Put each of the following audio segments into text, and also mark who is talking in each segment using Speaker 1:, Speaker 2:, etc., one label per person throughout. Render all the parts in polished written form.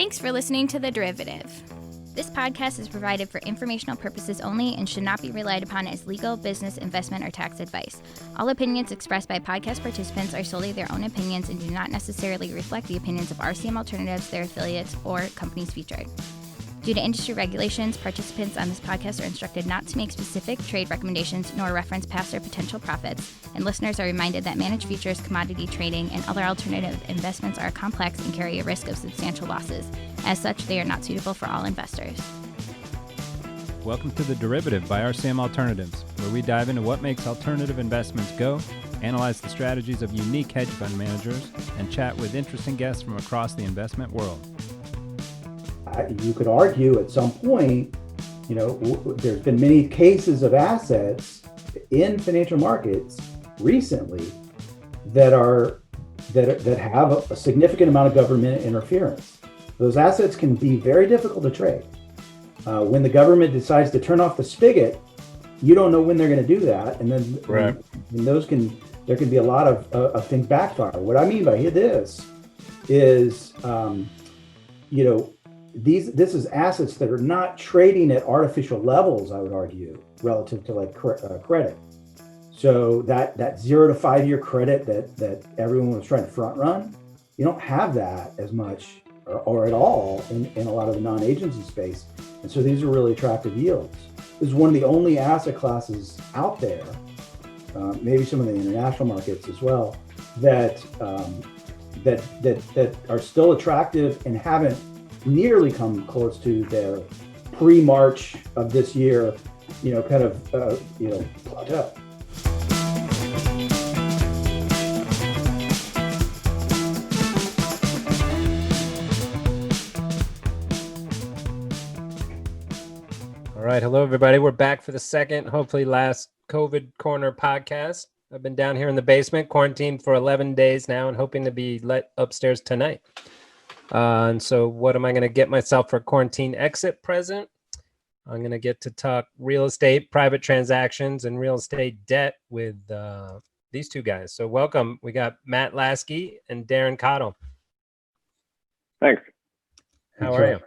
Speaker 1: Thanks for listening to The Derivative. This podcast is provided for informational purposes only and should not be relied upon as legal, business, investment, or tax advice. All opinions expressed by podcast participants are solely their own opinions and do not necessarily reflect the opinions of RCM Alternatives, their affiliates, or companies featured. Due to industry regulations, participants on this podcast are instructed not to make specific trade recommendations nor reference past or potential profits, and listeners are reminded that managed futures, commodity trading, and other alternative investments are complex and carry a risk of substantial losses. As such, they are not suitable for all investors.
Speaker 2: Welcome to The Derivative by RCM Alternatives, where we dive into what makes alternative investments go, analyze the strategies of unique hedge fund managers, and chat with interesting guests from across the investment world.
Speaker 3: You could argue at some point, there's been many cases of assets in financial markets recently that have a significant amount of government interference. Those assets can be very difficult to trade. When the government decides to turn off the spigot, you don't know when they're going to do that, and then
Speaker 2: right.
Speaker 3: And there can be a lot of things backfire. What I mean by this is, this is assets that are not trading at artificial levels, I would argue, relative to like credit. So that 0 to 5 year credit that everyone was trying to front run, you don't have that as much or at all in a lot of the non-agency space. And so these are really attractive yields. This is one of the only asset classes out there, maybe some of the international markets as well, that are still attractive and haven't nearly come close to their pre-March of this year, plateau.
Speaker 4: All right. Hello, everybody. We're back for the second, hopefully last COVID Corner podcast. I've been down here in the basement, quarantined for 11 days now, and hoping to be let upstairs tonight. And so what am I going to get myself for quarantine exit present? I'm going to get to talk real estate, private transactions, and real estate debt with these two guys. So welcome. We got Matt Lasky and Darren Kottle.
Speaker 5: Thanks.
Speaker 4: How are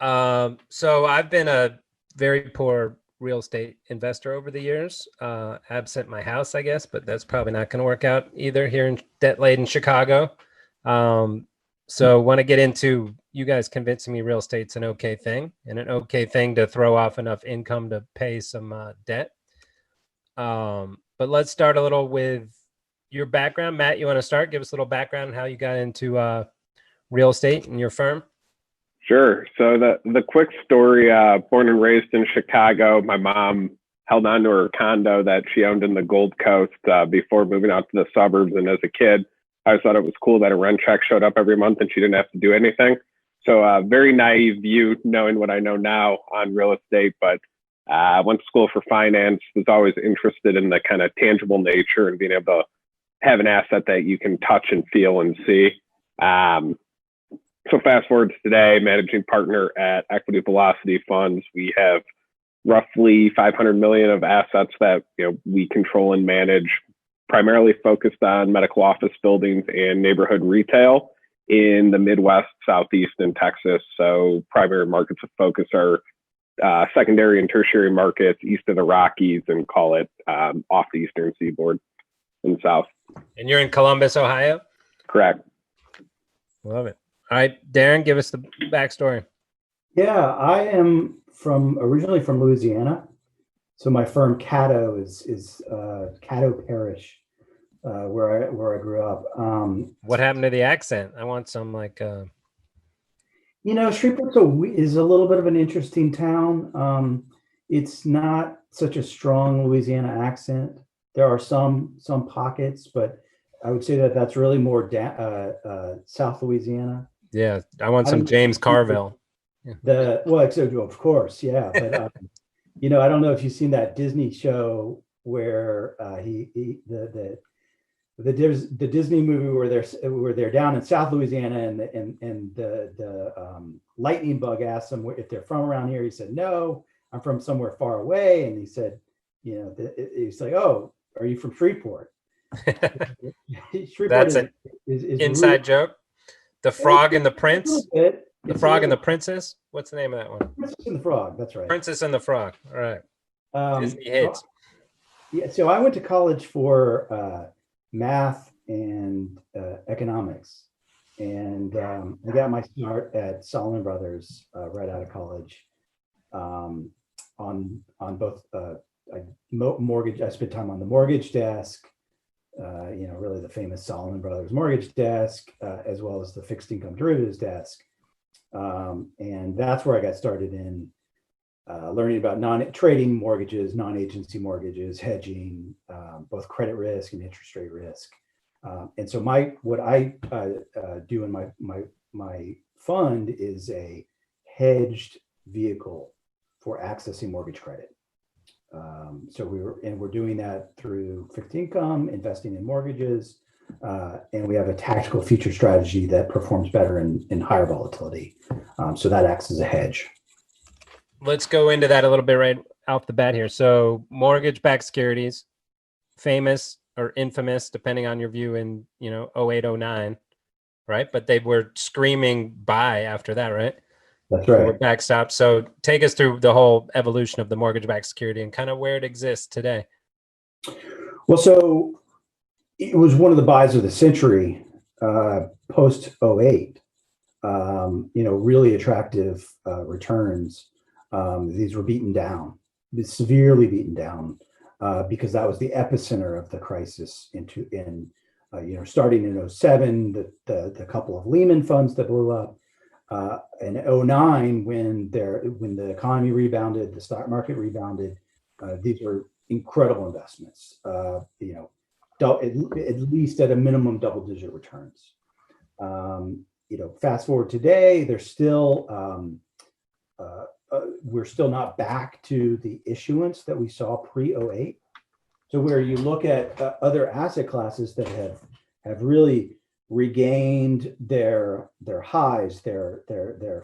Speaker 4: you? So I've been a very poor real estate investor over the years, absent my house, I guess, but that's probably not going to work out either here in debt-laden Chicago. So want to get into you guys convincing me real estate's an okay thing and an okay thing to throw off enough income to pay some debt. But let's start a little with your background. Matt, you want to start? Give us a little background on how you got into real estate and your firm.
Speaker 5: Sure. So the quick story, born and raised in Chicago, my mom held on to her condo that she owned in the Gold Coast before moving out to the suburbs. And as a kid, I always thought it was cool that a rent check showed up every month and she didn't have to do anything. So very naive view, knowing what I know now on real estate, but went to school for finance, was always interested in the kind of tangible nature and being able to have an asset that you can touch and feel and see. So fast forward to today, managing partner at Equity Velocity Funds. We have roughly 500 million of assets that we control and manage, primarily focused on medical office buildings and neighborhood retail in the Midwest, Southeast, and Texas. So primary markets of focus are secondary and tertiary markets east of the Rockies, and call it off the Eastern Seaboard and South.
Speaker 4: And you're in Columbus, Ohio?
Speaker 5: Correct.
Speaker 4: Love it. All right, Darren, give us the backstory.
Speaker 3: Yeah, I am originally from Louisiana. So my firm Caddo is Caddo Parish, where I grew up.
Speaker 4: What happened to the accent? I want some
Speaker 3: Shreveport is a little bit of an interesting town. It's not such a strong Louisiana accent. There are some pockets, but I would say that's really more South Louisiana.
Speaker 4: Yeah, I want some James Carville.
Speaker 3: Of course, yeah, but I don't know if you've seen that Disney show where the Disney movie where they're down in South Louisiana and the lightning bug asked them if they're from around here. He said, "No, I'm from somewhere far away." And he said, he's like, "Oh, are you from Shreveport?"
Speaker 4: That's an inside joke. The Frog and the
Speaker 3: A
Speaker 4: Prince?
Speaker 3: little bit.
Speaker 4: The
Speaker 3: It's a
Speaker 4: Frog and the
Speaker 3: little-
Speaker 4: Princess? What's the name of that one?
Speaker 3: Princess and the Frog. That's right.
Speaker 4: Princess and the Frog. All right. Disney
Speaker 3: So,
Speaker 4: hits.
Speaker 3: yeah, so I went to college for math and economics, and I got my start at Solomon Brothers right out of college on both mortgage. I spent time on the mortgage desk, really the famous Solomon Brothers mortgage desk, as well as the fixed income derivatives desk, and that's where I got started in learning about non-trading mortgages, non-agency mortgages, hedging, both credit risk and interest rate risk. And so what I do in my fund is a hedged vehicle for accessing mortgage credit. So we're doing that through fixed income, investing in mortgages, and we have a tactical future strategy that performs better in higher volatility. So that acts as a hedge.
Speaker 4: Let's go into that a little bit right off the bat here. So mortgage-backed securities, famous or infamous, depending on your view in, 08, 09, right? But they were screaming buy after that, right?
Speaker 3: That's
Speaker 4: They were
Speaker 3: right.
Speaker 4: backstop. So take us through the whole evolution of the mortgage-backed security and kind of where it exists today.
Speaker 3: Well, so it was one of the buys of the century post 08. Really attractive returns. These were beaten down, severely beaten down, because that was the epicenter of the crisis starting in 07, the couple of Lehman funds that blew up, in 09, when the economy rebounded, the stock market rebounded. These were incredible investments, at least at a minimum double-digit returns. Fast forward today, they're still we're still not back to the issuance that we saw pre-08. So where you look at other asset classes that have really regained their highs, their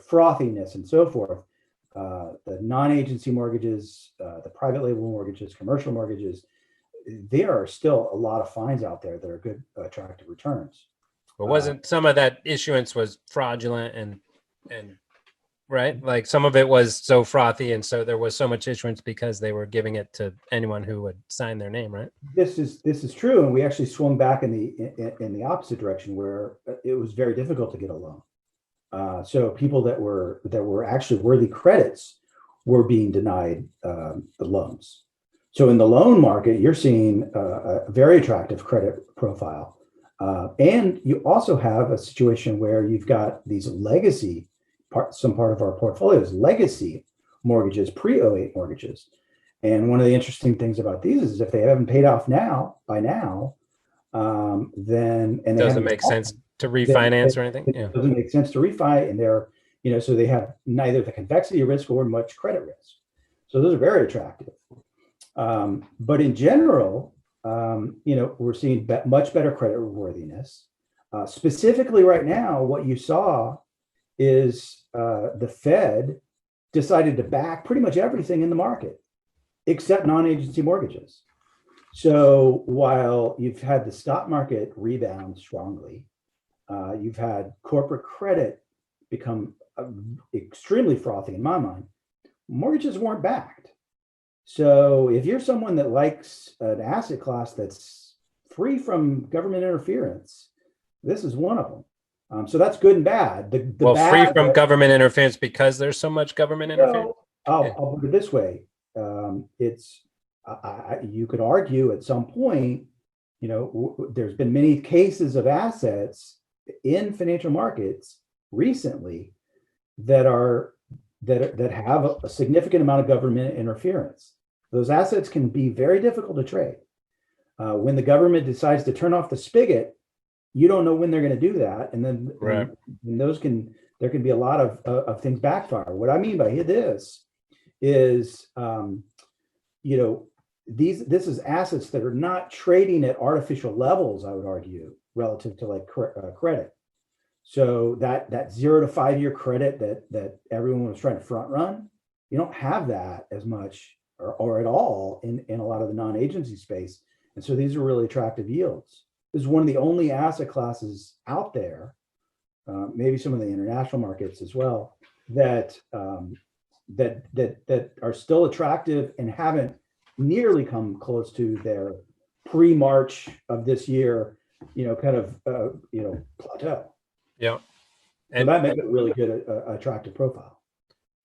Speaker 3: frothiness, and so forth, the non-agency mortgages, the private label mortgages, commercial mortgages, there are still a lot of finds out there that are good, attractive returns.
Speaker 4: But wasn't some of that issuance was fraudulent and right? Like some of it was so frothy, and so there was so much issuance because they were giving it to anyone who would sign their name, right?
Speaker 3: This is true, and we actually swung back in the opposite direction, where it was very difficult to get a loan. So people that were actually worthy credits were being denied the loans. So in the loan market, you're seeing a very attractive credit profile, and you also have a situation where you've got these legacy. Some part of our portfolio is legacy mortgages, pre-08 mortgages. And one of the interesting things about these is if they haven't paid off by now, then
Speaker 4: it doesn't make sense to refinance or anything.
Speaker 3: It doesn't make sense to refi, and they're so they have neither the convexity risk or much credit risk. So those are very attractive. But in general, we're seeing much better credit worthiness. Specifically, right now, what you saw is the Fed decided to back pretty much everything in the market except non-agency mortgages. So while you've had the stock market rebound strongly, you've had corporate credit become extremely frothy in my mind. Mortgages weren't backed. So if you're someone that likes an asset class that's free from government interference, this is one of them. So that's good and bad.
Speaker 4: Free from government interference because there's so much government interference.
Speaker 3: I'll put it this way: you could argue at some point, there's been many cases of assets in financial markets recently that have a significant amount of government interference. Those assets can be very difficult to trade. When the government decides to turn off the spigot, you don't know when they're going to do that, and then
Speaker 4: right.
Speaker 3: And there can be a lot of things backfire. What I mean by this is, this is assets that are not trading at artificial levels, I would argue, relative to like credit. So that 0 to 5 year credit that everyone was trying to front run, you don't have that as much or at all in a lot of the non-agency space, and so these are really attractive yields. This is one of the only asset classes out there maybe some of the international markets as well, that that are still attractive and haven't nearly come close to their pre-March of this year, kind of plateau.
Speaker 4: Yeah.
Speaker 3: So that makes it a really good, attractive profile.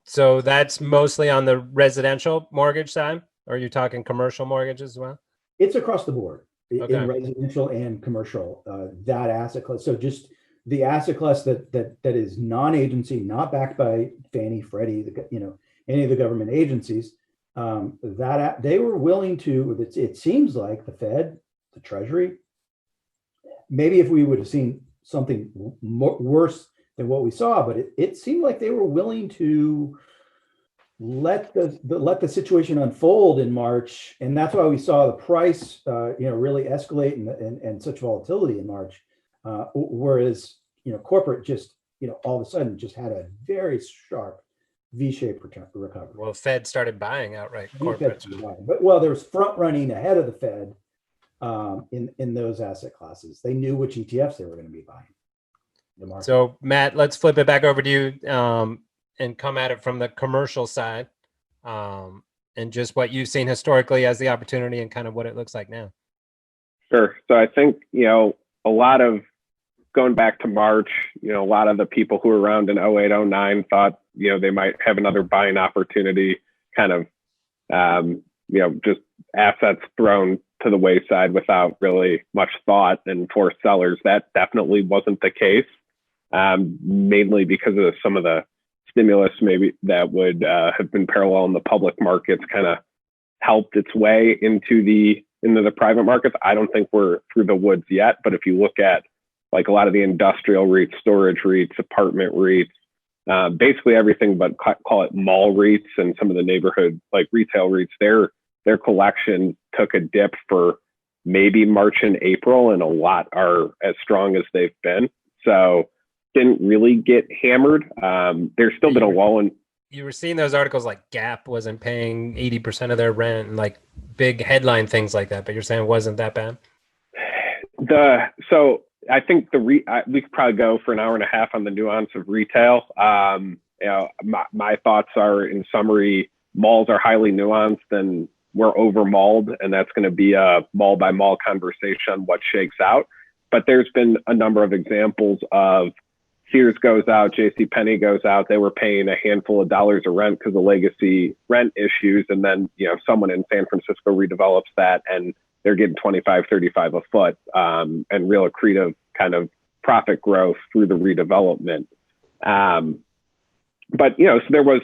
Speaker 4: So that's mostly on the residential mortgage side, or are you talking commercial mortgage as well?
Speaker 3: It's across the board
Speaker 4: Okay.
Speaker 3: in residential and commercial, that asset class. So just the asset class that is non-agency, not backed by Fannie, Freddie, any of the government agencies, that they were willing to, it seems like the Fed, the Treasury, maybe if we would have seen something worse than what we saw, but it seemed like they were willing to let the situation unfold in March, and that's why we saw the price really escalate and such volatility in March, whereas corporate just all of a sudden just had a very sharp V-shaped recovery.
Speaker 4: Well, Fed started buying outright corporate.
Speaker 3: But there was front running ahead of the Fed in those asset classes. They knew which ETFs they were going to be buying.
Speaker 4: So Matt, let's flip it back over to you and come at it from the commercial side, and just what you've seen historically as the opportunity and kind of what it looks like now.
Speaker 5: Sure. So I think, a lot of going back to March, a lot of the people who were around in 08, 09 thought, they might have another buying opportunity, kind of, just assets thrown to the wayside without really much thought and for sellers. That definitely wasn't the case, mainly because of some of the stimulus maybe that would have been parallel in the public markets kind of helped its way into the private markets. I don't think we're through the woods yet, but if you look at like a lot of the industrial REITs, storage REITs, apartment REITs, basically everything but call it mall REITs and some of the neighborhood like retail REITs, their collection took a dip for maybe March and April, and a lot are as strong as they've been. So didn't really get hammered. There's still been a lull in.
Speaker 4: You were seeing those articles like Gap wasn't paying 80% of their rent and like big headline things like that, but you're saying it wasn't that bad?
Speaker 5: So I think we could probably go for an hour and a half on the nuance of retail. My thoughts are, in summary, malls are highly nuanced and we're over malled, and that's going to be a mall by mall conversation on what shakes out. But there's been a number of examples of Sears goes out, JCPenney goes out. They were paying a handful of dollars of rent because of legacy rent issues. And then, someone in San Francisco redevelops that and they're getting 25, 35 a foot, and real accretive kind of profit growth through the redevelopment. But, so there was,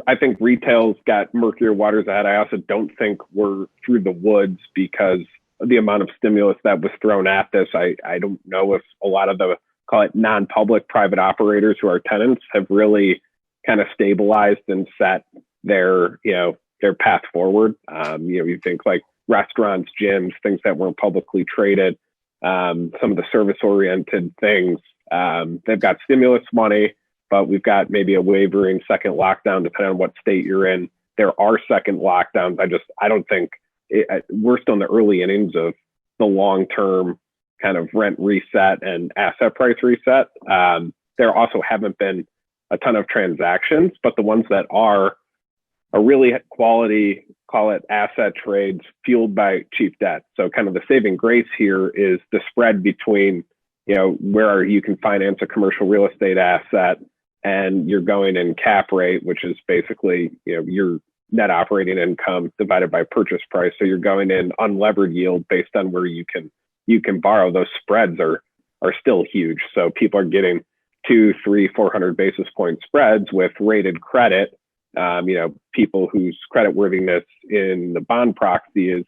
Speaker 5: I think retail's got murkier waters ahead. I also don't think we're through the woods because of the amount of stimulus that was thrown at this. I don't know if a lot of the, call it non-public private operators who are tenants, have really kind of stabilized and set their path forward. You think like restaurants, gyms, things that weren't publicly traded, some of the service-oriented things. They've got stimulus money, but we've got maybe a wavering second lockdown, depending on what state you're in. There are second lockdowns. I don't think we're still in the early innings of the long-term kind of rent reset and asset price reset. There also haven't been a ton of transactions, but the ones that are really quality, call it asset trades fueled by cheap debt. So kind of the saving grace here is the spread between, where you can finance a commercial real estate asset and you're going in cap rate, which is basically, your net operating income divided by purchase price. So you're going in unlevered yield based on where you can borrow. Those spreads are still huge. So people are getting 200, 300, 400 basis point spreads with rated credit. People whose creditworthiness in the bond proxy is,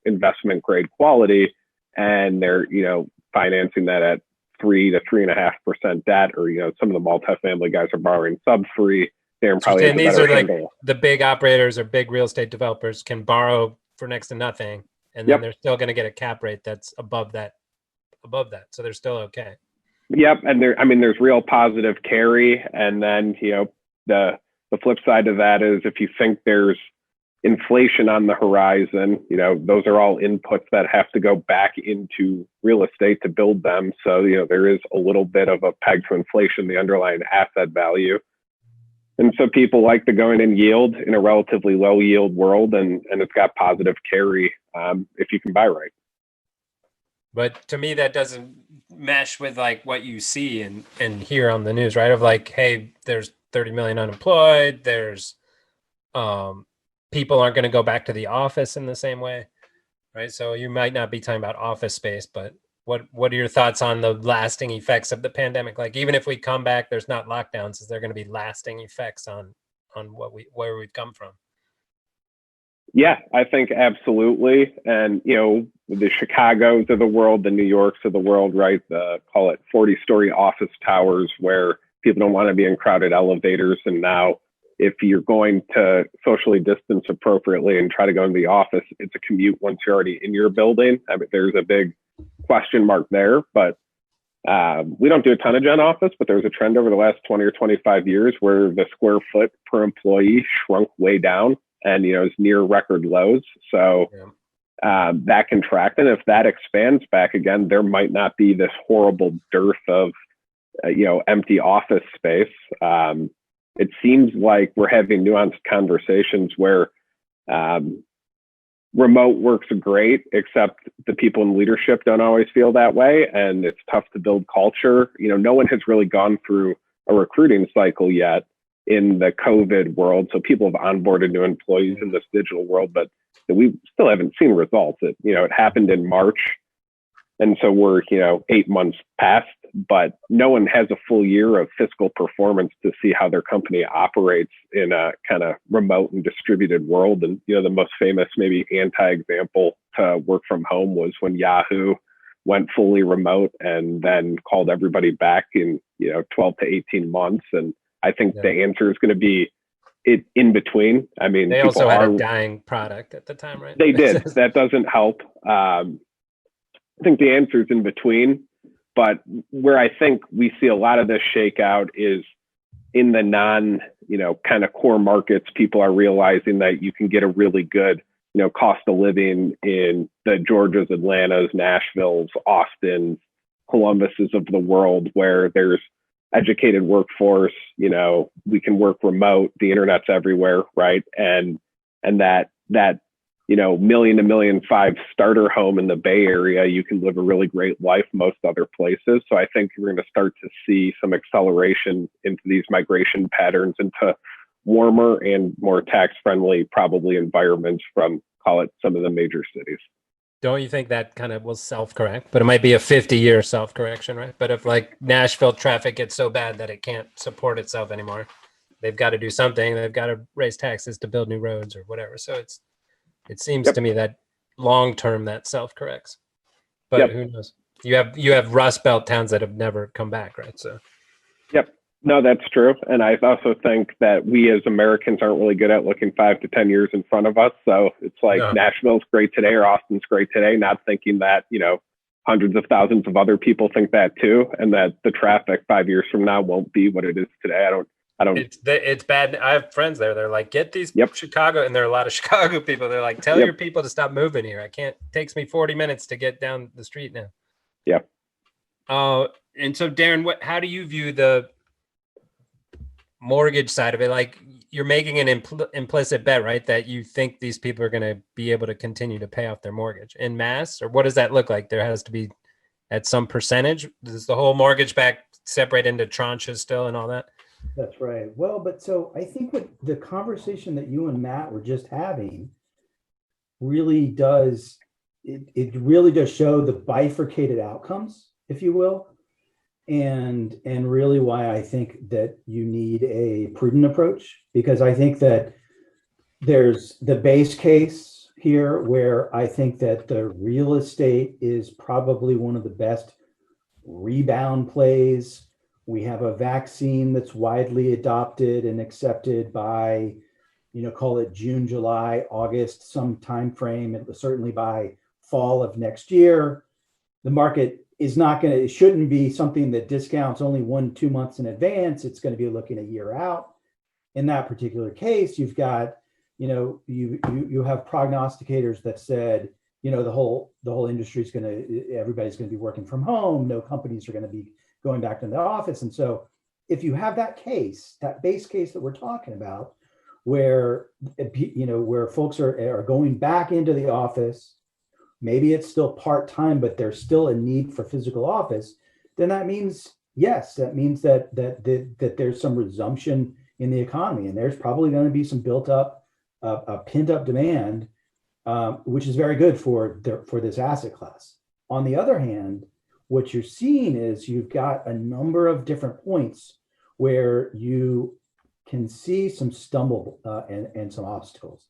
Speaker 5: investment grade quality, and they're, financing that at 3 to 3.5% debt, or, some of the multifamily guys are borrowing sub 3. They're probably
Speaker 4: and these are like the big operators or big real estate developers can borrow for next to nothing. And then they're still going to get a cap rate that's above that. So they're still okay.
Speaker 5: Yep. And there's real positive carry. And then, the flip side of that is if you think there's inflation on the horizon. Those are all inputs that have to go back into real estate to build them. So, there is a little bit of a peg to inflation, the underlying asset value. And so people like to go in and yield in a relatively low yield world, and it's got positive carry if you can buy right.
Speaker 4: But to me, that doesn't mesh with like what you see and hear on the news, right? Of like, hey, there's 30 million unemployed. There's people aren't going to go back to the office in the same way, right? So you might not be talking about office space, but what are your thoughts on the lasting effects of the pandemic? Like, even if we come back, there's not lockdowns. Is there going to be lasting effects on where we've come from?
Speaker 5: Yeah, I think absolutely. And, the Chicagos of the world, the New Yorks of the world, right? Call it 40-story office towers where people don't want to be in crowded elevators. And now if you're going to socially distance appropriately and try to go into the office, it's a commute once you're already in your building. I mean, there's a big question mark there, but we don't do a ton of gen office, but there's a trend over the last 20 or 25 years where the square foot per employee shrunk way down and, is near record lows. So that can track. And if that expands back again, there might not be this horrible dearth of, empty office space. It seems like we're having nuanced conversations where remote works great, except the people in leadership don't always feel that way. And it's tough to build culture. No one has really gone through a recruiting cycle yet in the COVID world. So people have onboarded new employees in this digital world, but we still haven't seen results. It happened in March. And so we're, 8 months past, but no one has a full year of fiscal performance to see how their company operates in a kind of remote and distributed world. And, the most famous, maybe anti-example to work from home was when Yahoo went fully remote and then called everybody back in, 12 to 18 months. And I think the answer is going to be in between. I mean,
Speaker 4: they also had a dying product at the time, right?
Speaker 5: They did. That doesn't help. I think the answer is in between, but where I think we see a lot of this shakeout is in the non, kind of core markets. People are realizing that you can get a really good, cost of living in the Georgias, Atlantas, Nashville's, Austin's, Columbuses of the world, where there's educated workforce. We can work remote. The internet's everywhere, right? And that $1 million to $1.5 million starter home in the Bay Area, you can live a really great life most other places. So I think we're going to start to see some acceleration into these migration patterns into warmer and more tax-friendly, probably environments from, call it, some of the major cities.
Speaker 4: Don't you think that kind of will self-correct? But it might be a 50-year self-correction, right? But if like Nashville traffic gets so bad that it can't support itself anymore, they've got to do something. They've got to raise taxes to build new roads or whatever. So it seems to me that long term that self-corrects, but who knows? You have Rust Belt towns that have never come back, right? So,
Speaker 5: no, that's true. And I also think that we as Americans aren't really good at looking 5 to 10 years in front of us. So it's like Nashville's great today or Austin's great today, not thinking that hundreds of thousands of other people think that too, and that the traffic 5 years from now won't be what it is today. I don't.
Speaker 4: It's bad. I have friends there. They're like, get these Chicago, and there are a lot of Chicago people. They're like, tell your people to stop moving here. It takes me 40 minutes to get down the street now.
Speaker 5: Yeah.
Speaker 4: And so Darren, how do you view the mortgage side of it? Like, you're making an implicit bet, right? That you think these people are going to be able to continue to pay off their mortgage en masse, or what does that look like? There has to be at some percentage. Does the whole mortgage back separate into tranches still and all that?
Speaker 3: That's right. Well, but so I think what the conversation that you and Matt were just having really does, it really does show the bifurcated outcomes, if you will, and really why I think that you need a prudent approach, because I think that there's the base case here where I think that the real estate is probably one of the best rebound plays. We have a vaccine that's widely adopted and accepted by, call it June, July, August, some time frame. It was certainly by fall of next year. The market is not going to, it shouldn't be something that discounts only 1-2 months in advance. It's going to be looking a year out. In that particular case, you've got, you have prognosticators that said, the whole industry is everybody's going to be working from home. No companies are going to be going back to the office. And so if you have that case, that base case that we're talking about, where, where folks are going back into the office, maybe it's still part-time, but there's still a need for physical office, then that means, yes, that means that there's some resumption in the economy, and there's probably going to be some built up, pent up demand, which is very good for this asset class. On the other hand, what you're seeing is you've got a number of different points where you can see some stumble and some obstacles,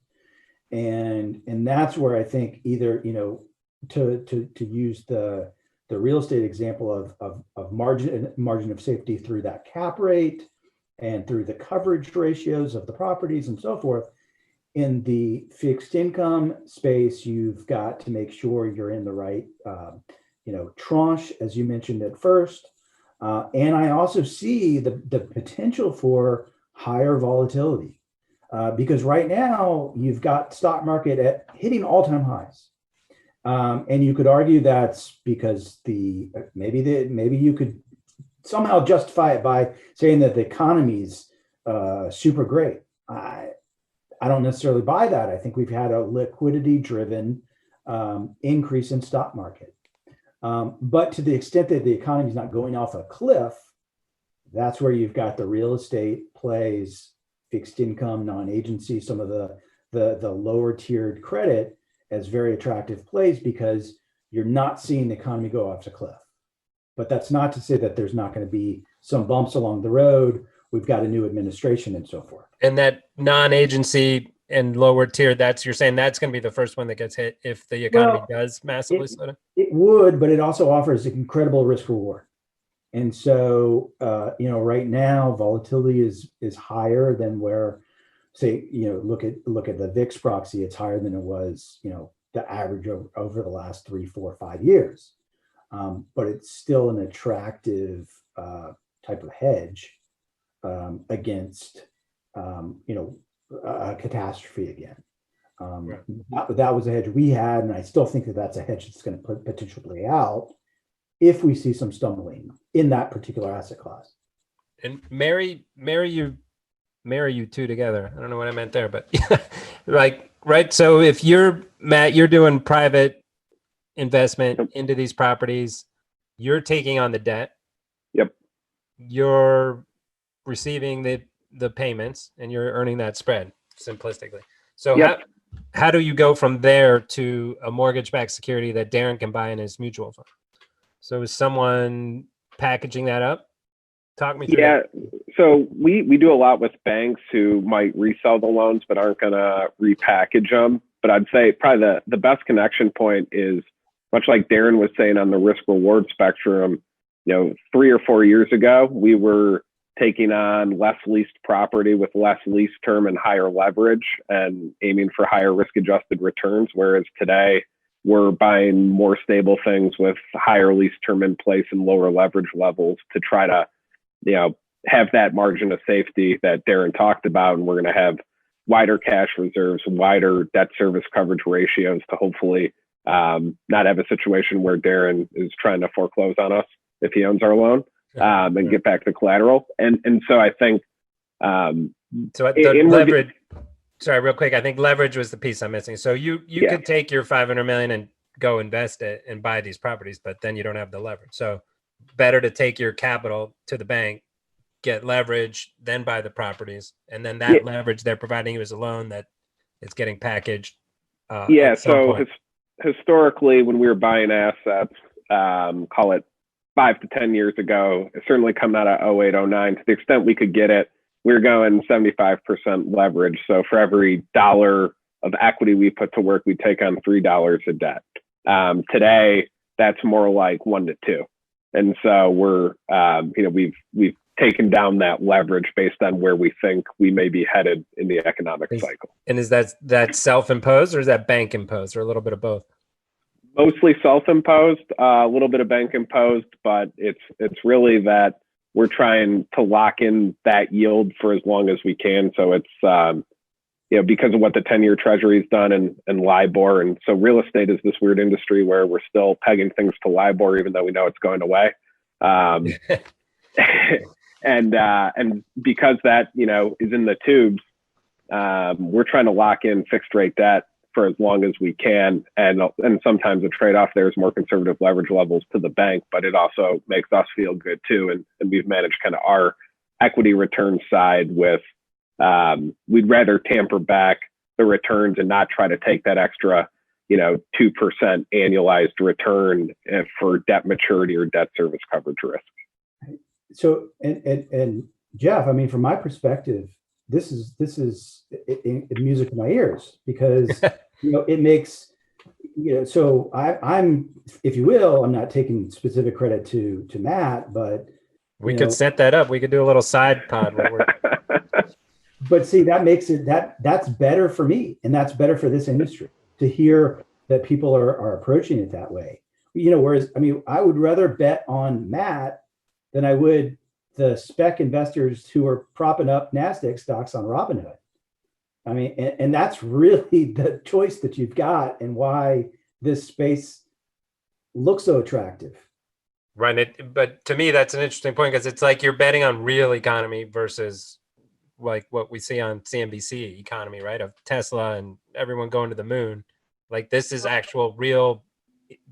Speaker 3: and that's where I think either to use the real estate example of margin of safety through that cap rate and through the coverage ratios of the properties and so forth. In the fixed income space, you've got to make sure you're in the right tranche, as you mentioned at first. And I also see the potential for higher volatility because right now you've got stock market at hitting all-time highs. And you could argue that's because maybe you could somehow justify it by saying that the economy's super great. I don't necessarily buy that. I think we've had a liquidity-driven increase in stock market. But to the extent that the economy is not going off a cliff, that's where you've got the real estate plays, fixed income, non-agency, some of the lower tiered credit as very attractive plays because you're not seeing the economy go off a cliff. But that's not to say that there's not going to be some bumps along the road. We've got a new administration and so forth.
Speaker 4: And that non-agency and lower tier, you're saying that's going to be the first one that gets hit if the economy does massively slow down?
Speaker 3: It would, but it also offers incredible risk reward. And so, right now volatility is higher than where, say, look at the VIX proxy, it's higher than it was, the average over the last 3, 4, 5 years. But it's still an attractive type of hedge against, a catastrophe again.
Speaker 4: Right.
Speaker 3: That was a hedge we had, and I still think that's a hedge that's going to potentially play out if we see some stumbling in that particular asset class.
Speaker 4: And marry you two together. I don't know what I meant there, but right. So if you're Matt, you're doing private investment into these properties, you're taking on the debt.
Speaker 5: Yep.
Speaker 4: You're receiving the payments and you're earning that spread simplistically. So
Speaker 5: yep.
Speaker 4: How do you go from there to a mortgage-backed security that Darren can buy in his mutual fund? So is someone packaging that up? Talk me through that.
Speaker 5: So we do a lot with banks who might resell the loans but aren't going to repackage them. But I'd say probably the best connection point is, much like Darren was saying on the risk reward spectrum, 3 or 4 years ago, we were taking on less leased property with less lease term and higher leverage and aiming for higher risk adjusted returns. Whereas today we're buying more stable things with higher lease term in place and lower leverage levels to try to, have that margin of safety that Darren talked about. And we're going to have wider cash reserves, wider debt service coverage ratios to hopefully not have a situation where Darren is trying to foreclose on us if he owns our loan. And get back the collateral. And so I think
Speaker 4: leverage. Sorry, real quick. I think leverage was the piece I'm missing. So you could take your $500 million and go invest it and buy these properties, but then you don't have the leverage. So better to take your capital to the bank, get leverage, then buy the properties, and then that leverage they're providing you as a loan that it's getting packaged.
Speaker 5: So historically, when we were buying assets, call it 5 to 10 years ago, certainly coming out of 08, 09, to the extent we could get it, we were going 75% leverage. So for every $1 of equity we put to work, we take on $3 of debt. Today, that's more like 1 to 2. And so we're, we've taken down that leverage based on where we think we may be headed in the economic cycle.
Speaker 4: And is that self-imposed or is that bank imposed or a little bit of both?
Speaker 5: Mostly self-imposed, a little bit of bank imposed, but it's really that we're trying to lock in that yield for as long as we can. So it's because of what the 10-year treasury's done and LIBOR. And so real estate is this weird industry where we're still pegging things to LIBOR, even though we know it's going away. And because that, is in the tubes, we're trying to lock in fixed rate debt for as long as we can. And sometimes the trade-off there is more conservative leverage levels to the bank, but it also makes us feel good too. And we've managed kind of our equity return side with, we'd rather tamper back the returns and not try to take that extra, 2% annualized return for debt maturity or debt service coverage risk.
Speaker 3: So, and Jeff, I mean, from my perspective, this is music to my ears, because it makes so I'm, if you will, I'm not taking specific credit to Matt, but
Speaker 4: we could set that up. We could do a little side pod where we're
Speaker 3: but see, that makes it that's better for me, and that's better for this industry to hear that people are approaching it that way. Whereas, I mean, I would rather bet on Matt than I would the spec investors who are propping up NASDAQ stocks on Robinhood. I mean, and that's really the choice that you've got, and why this space looks so attractive.
Speaker 4: Right. But to me, that's an interesting point, because it's like you're betting on real economy versus like what we see on CNBC economy, right? Of Tesla and everyone going to the moon. Like, this is actual real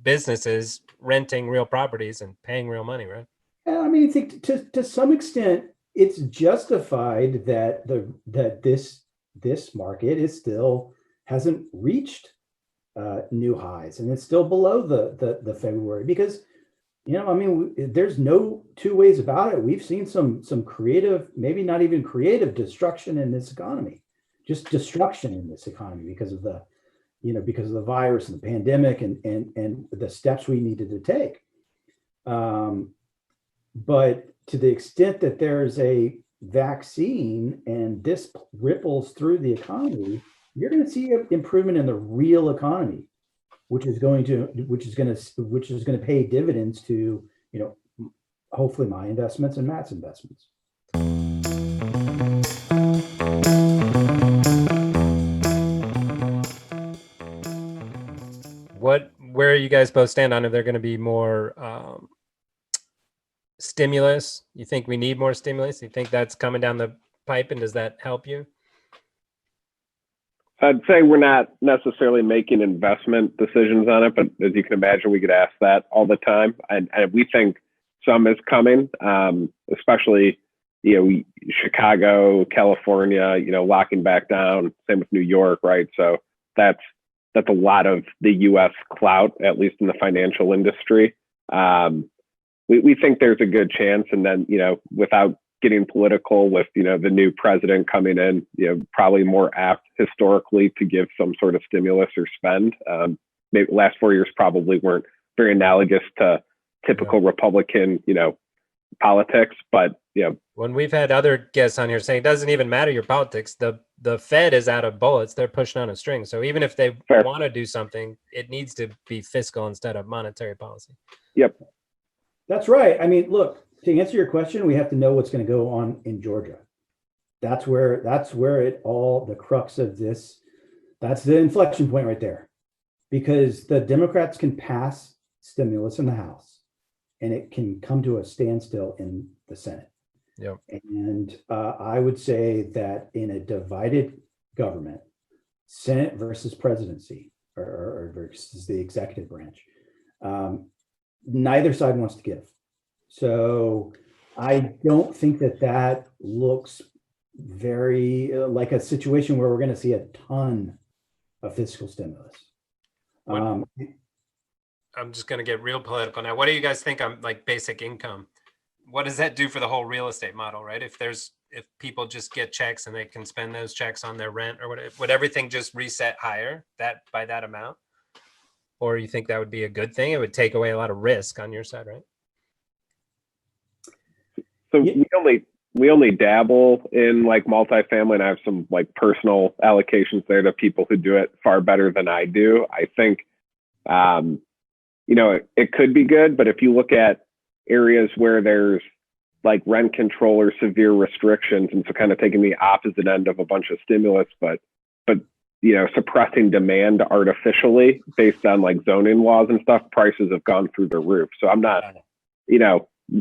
Speaker 4: businesses renting real properties and paying real money, right?
Speaker 3: I mean, I think to some extent, it's justified that this market still hasn't reached new highs, and it's still below the February, because I mean, there's no two ways about it. We've seen some creative, maybe not even creative, destruction in this economy, just destruction in this economy because of the virus and the pandemic and the steps we needed to take. But to the extent that there's a vaccine and this ripples through the economy, you're going to see an improvement in the real economy, which is going to pay dividends to, hopefully my investments and Matt's investments.
Speaker 4: Where you guys both stand on, if they're going to be more stimulus? You think we need more stimulus? You think that's coming down the pipe, and does that help you?
Speaker 5: I'd say we're not necessarily making investment decisions on it, but as you can imagine, we get asked that all the time. And we think some is coming, especially, Chicago, California, locking back down, same with New York, right? So that's a lot of the U.S. clout, at least in the financial industry. We think there's a good chance. And then, without getting political, with, the new president coming in, probably more apt historically to give some sort of stimulus or spend. Maybe last 4 years probably weren't very analogous to typical Republican, politics. But,
Speaker 4: when we've had other guests on here saying it doesn't even matter your politics, the Fed is out of bullets. They're pushing on a string. So even if they want to do something, it needs to be fiscal instead of monetary policy.
Speaker 5: Yep.
Speaker 3: That's right. I mean, look, to answer your question, we have to know what's going to go on in Georgia. That's where it all, the crux of this, that's the inflection point right there. Because the Democrats can pass stimulus in the House, and it can come to a standstill in the Senate.
Speaker 4: Yep.
Speaker 3: And I would say that in a divided government, Senate versus presidency, or versus the executive branch, neither side wants to give. So I don't think that looks very like a situation where we're going to see a ton of fiscal stimulus.
Speaker 4: I'm just going to get real political now. What do you guys think on like basic income? What does that do for the whole real estate model, right? If people just get checks and they can spend those checks on their rent or whatever, would everything just reset higher by that amount? Or you think that would be a good thing? It would take away a lot of risk on your side, right?
Speaker 5: So we only dabble in like multifamily, and I have some like personal allocations there to people who do it far better than I do. I think, it could be good, but if you look at areas where there's like rent control or severe restrictions, and so kind of taking the opposite end of a bunch of stimulus, but suppressing demand artificially based on like zoning laws and stuff, prices have gone through the roof. So I'm not,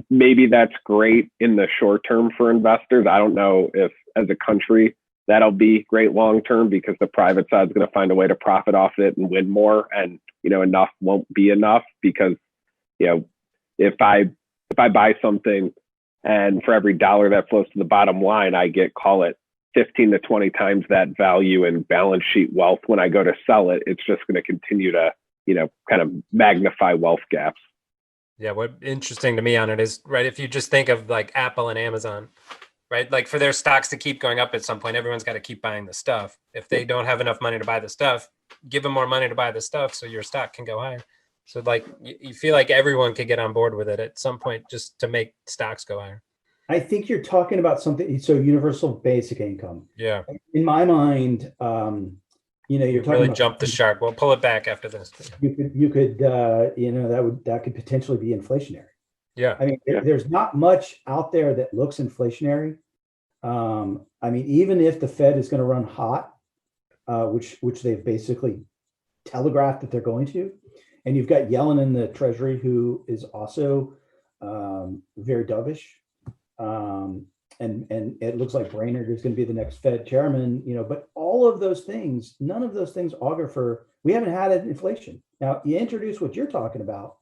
Speaker 5: maybe that's great in the short term for investors. I don't know if as a country that'll be great long term, because the private side is going to find a way to profit off it and win more. And, enough won't be enough, because, if I buy something and for every dollar that flows to the bottom line, I get, call it 15 to 20 times that value in balance sheet wealth. When I go to sell it, it's just going to continue to, kind of magnify wealth gaps.
Speaker 4: Yeah. What interesting to me on it is, right, if you just think of like Apple and Amazon, right, like for their stocks to keep going up at some point, everyone's got to keep buying the stuff. If they don't have enough money to buy the stuff, give them more money to buy the stuff so your stock can go higher. So like you feel like everyone could get on board with it at some point just to make stocks go higher.
Speaker 3: I think you're talking about something. So universal basic income.
Speaker 4: Yeah.
Speaker 3: In my mind, you're talking
Speaker 4: really
Speaker 3: about
Speaker 4: jump the shark. We'll pull it back after this.
Speaker 3: You could, that could potentially be inflationary.
Speaker 4: Yeah.
Speaker 3: I mean, there's not much out there that looks inflationary. I mean, even if the Fed is going to run hot, which they've basically telegraphed that they're going to, and you've got Yellen in the Treasury, who is also very dovish. And it looks like Brainerd is going to be the next Fed chairman, but all of those things, none of those things augur for, we haven't had an inflation. Now you introduce what you're talking about,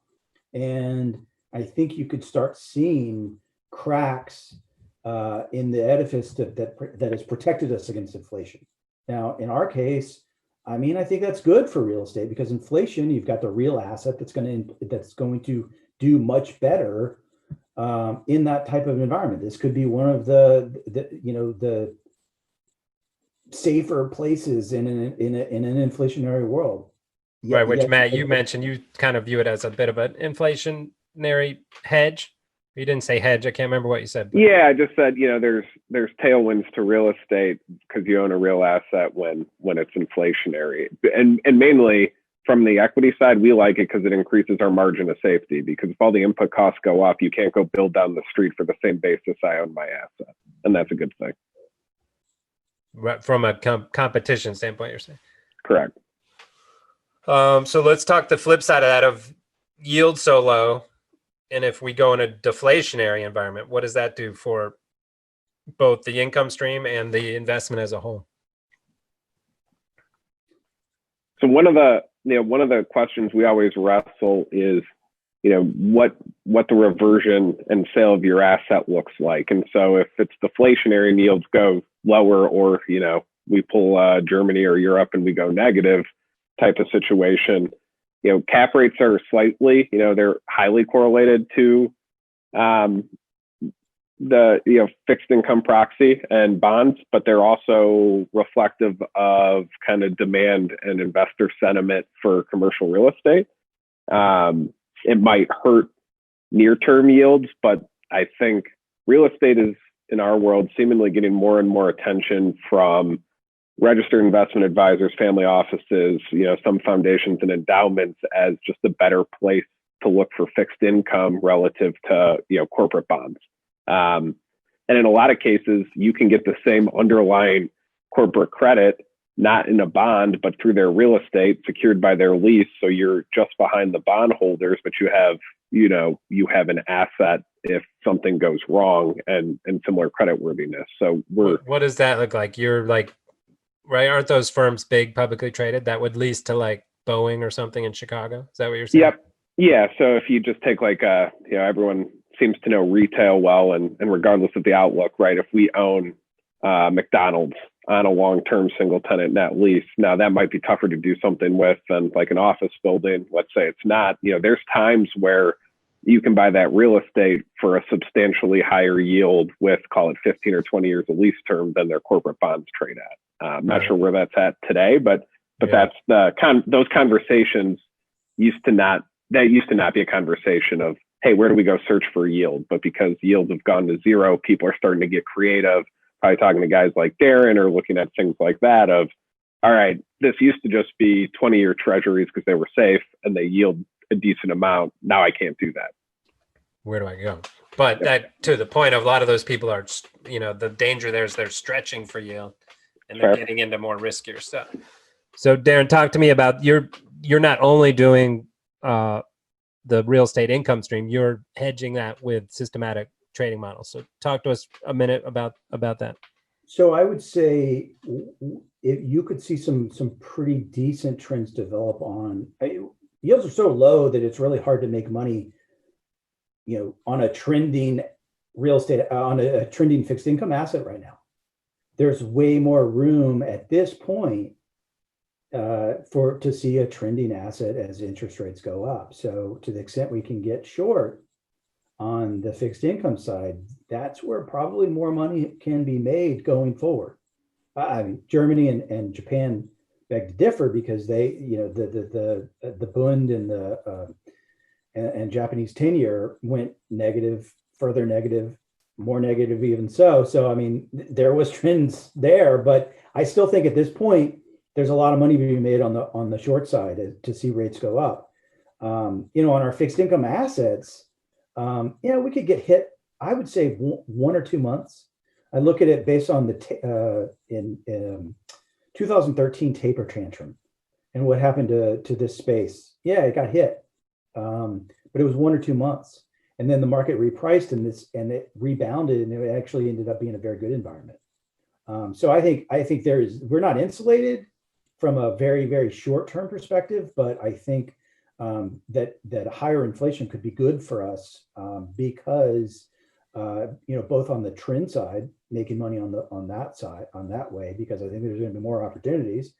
Speaker 3: and I think you could start seeing cracks in the edifice that has protected us against inflation. Now, in our case, I mean, I think that's good for real estate, because inflation, you've got the real asset that's going to do much better in that type of environment. This could be one of the safer places in an inflationary world.
Speaker 4: Right, which Matt, you mentioned you kind of view it as a bit of an inflationary hedge. You didn't say hedge. I can't remember what you said. But.
Speaker 5: Yeah, I just said, there's tailwinds to real estate because you own a real asset when it's inflationary. And mainly from the equity side, we like it because it increases our margin of safety, because if all the input costs go up, you can't go build down the street for the same basis I own my asset. And that's a good thing.
Speaker 4: Right, from a competition standpoint, you're saying?
Speaker 5: Correct.
Speaker 4: So let's talk the flip side of that, of yield so low. And if we go in a deflationary environment, what does that do for both the income stream and the investment as a whole?
Speaker 5: So one of the questions we always wrestle is, what the reversion and sale of your asset looks like. And so if it's deflationary and yields go lower, or, we pull Germany or Europe and we go negative type of situation, cap rates are slightly, they're highly correlated to the fixed income proxy and bonds, but they're also reflective of kind of demand and investor sentiment for commercial real estate. It might hurt near-term yields, but I think real estate is, in our world, seemingly getting more and more attention from registered investment advisors, family offices, some foundations and endowments, as just a better place to look for fixed income relative to, corporate bonds. And in a lot of cases, you can get the same underlying corporate credit, not in a bond, but through their real estate secured by their lease. So you're just behind the bondholders, but you have an asset if something goes wrong, and similar credit worthiness. So
Speaker 4: what does that look like? You're like, right? Aren't those firms big, publicly traded, that would lease to like Boeing or something in Chicago? Is that what you're saying?
Speaker 5: Yep. Yeah. So if you just take like everyone seems to know retail well, and regardless of the outlook, right? If we own McDonald's on a long-term single tenant net lease, now that might be tougher to do something with than like an office building. Let's say it's not. There's times where you can buy that real estate for a substantially higher yield with, call it 15 or 20 years of lease term, than their corporate bonds trade at. I'm not sure where that's at today, but that's those conversations used to not be a conversation of, hey, where do we go search for yield? But because yields have gone to zero, people are starting to get creative, probably talking to guys like Darren or looking at things like that of, all right, this used to just be 20-year treasuries because they were safe and they yield a decent amount. Now I can't do that.
Speaker 4: Where do I go? But that, to the point of, a lot of those people are, the danger there is they're stretching for yield and they're getting into more riskier stuff. So Darren, talk to me about you're not only doing the real estate income stream, you're hedging that with systematic trading models. So talk to us a minute about that.
Speaker 3: So I would say if you could see some pretty decent trends develop on yields are so low that it's really hard to make money, on a trending real estate on a trending fixed income asset right now. There's way more room at this point to see a trending asset as interest rates go up. So to the extent we can get short on the fixed income side, that's where probably more money can be made going forward. I mean, Germany and Japan beg to differ because they, the Bund and the and Japanese 10-year went negative, further negative, more negative even so. So I mean, there was trends there, but I still think at this point there's a lot of money being made on the short side to see rates go up. On our fixed income assets, we could get hit, I would say 1 or 2 months. I look at it based on the 2013 taper tantrum and what happened to this space. Yeah, it got hit, but it was 1 or 2 months, and then the market repriced and it rebounded, and it actually ended up being a very good environment. So I think we're not insulated from a very, very short term perspective, but I think that higher inflation could be good for us because both on the trend side, making money on that side, on that way, because I think there's going to be more opportunities,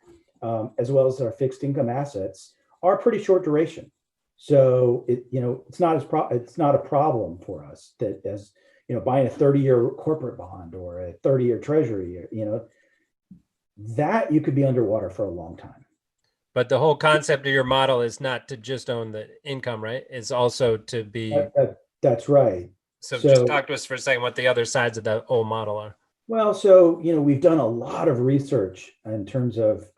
Speaker 3: as well as our fixed income assets are pretty short duration. So it's not a problem for us that as buying a 30-year corporate bond or a 30-year treasury, that you could be underwater for a long time.
Speaker 4: But the whole concept of your model is not to just own the income, right? It's also to be.
Speaker 3: That's right.
Speaker 4: So just talk to us for a second what the other sides of that whole model are.
Speaker 3: Well, so we've done a lot of research in terms of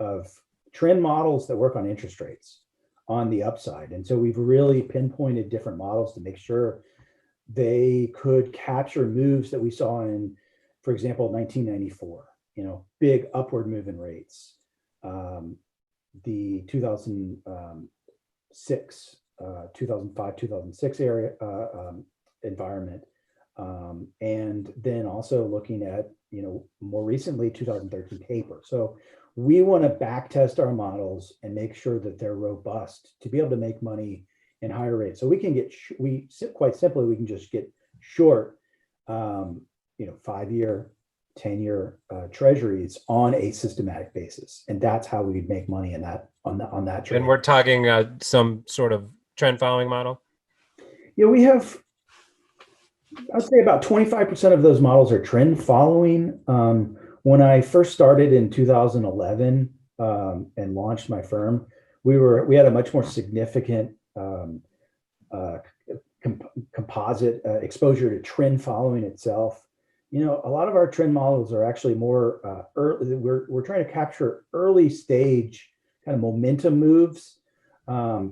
Speaker 3: trend models that work on interest rates on the upside, and so we've really pinpointed different models to make sure they could capture moves that we saw in, for example, 1994. Big upward move in rates. The 2006, 2005, 2006 area environment, and then also looking at more recently 2013 taper. So we want to back test our models and make sure that they're robust to be able to make money in higher rates. So we can quite simply we can just get short 5-year, 10-year treasuries on a systematic basis, and that's how we'd make money in that on that trade.
Speaker 4: And we're talking some sort of trend following model.
Speaker 3: We have, I'd say about 25% of those models are trend following. When I first started in 2011 and launched my firm, we had a much more significant composite exposure to trend following itself. A lot of our trend models are actually more early. We're trying to capture early stage kind of momentum moves.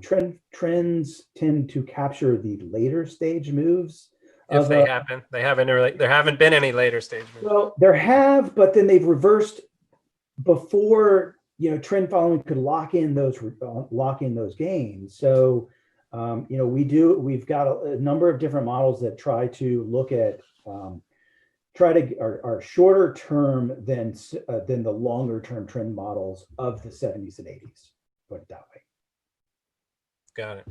Speaker 3: Trends tend to capture the later stage moves.
Speaker 4: If they happen, there haven't been any later stage moves.
Speaker 3: Well, there have, but then they've reversed before trend following could lock in those gains. So we've got a number of different models that try to look at are shorter term than the longer term trend models of the 70s and 80s. Put it that way.
Speaker 4: Got it.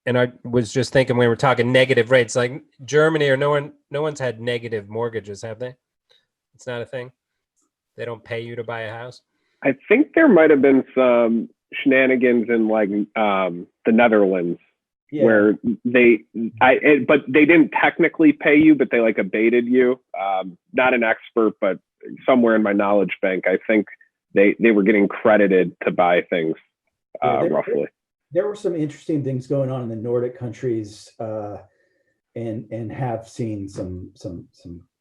Speaker 4: And I was just thinking, when we're talking negative rates, like Germany, or no one's had negative mortgages, have they? It's not a thing. They don't pay you to buy a house.
Speaker 5: I think there might have been some shenanigans in the Netherlands. Yeah. Where but they didn't technically pay you, but they abated you. Not an expert, but somewhere in my knowledge bank, I think they were getting credited to buy things roughly.
Speaker 3: There were some interesting things going on in the Nordic countries, and have seen some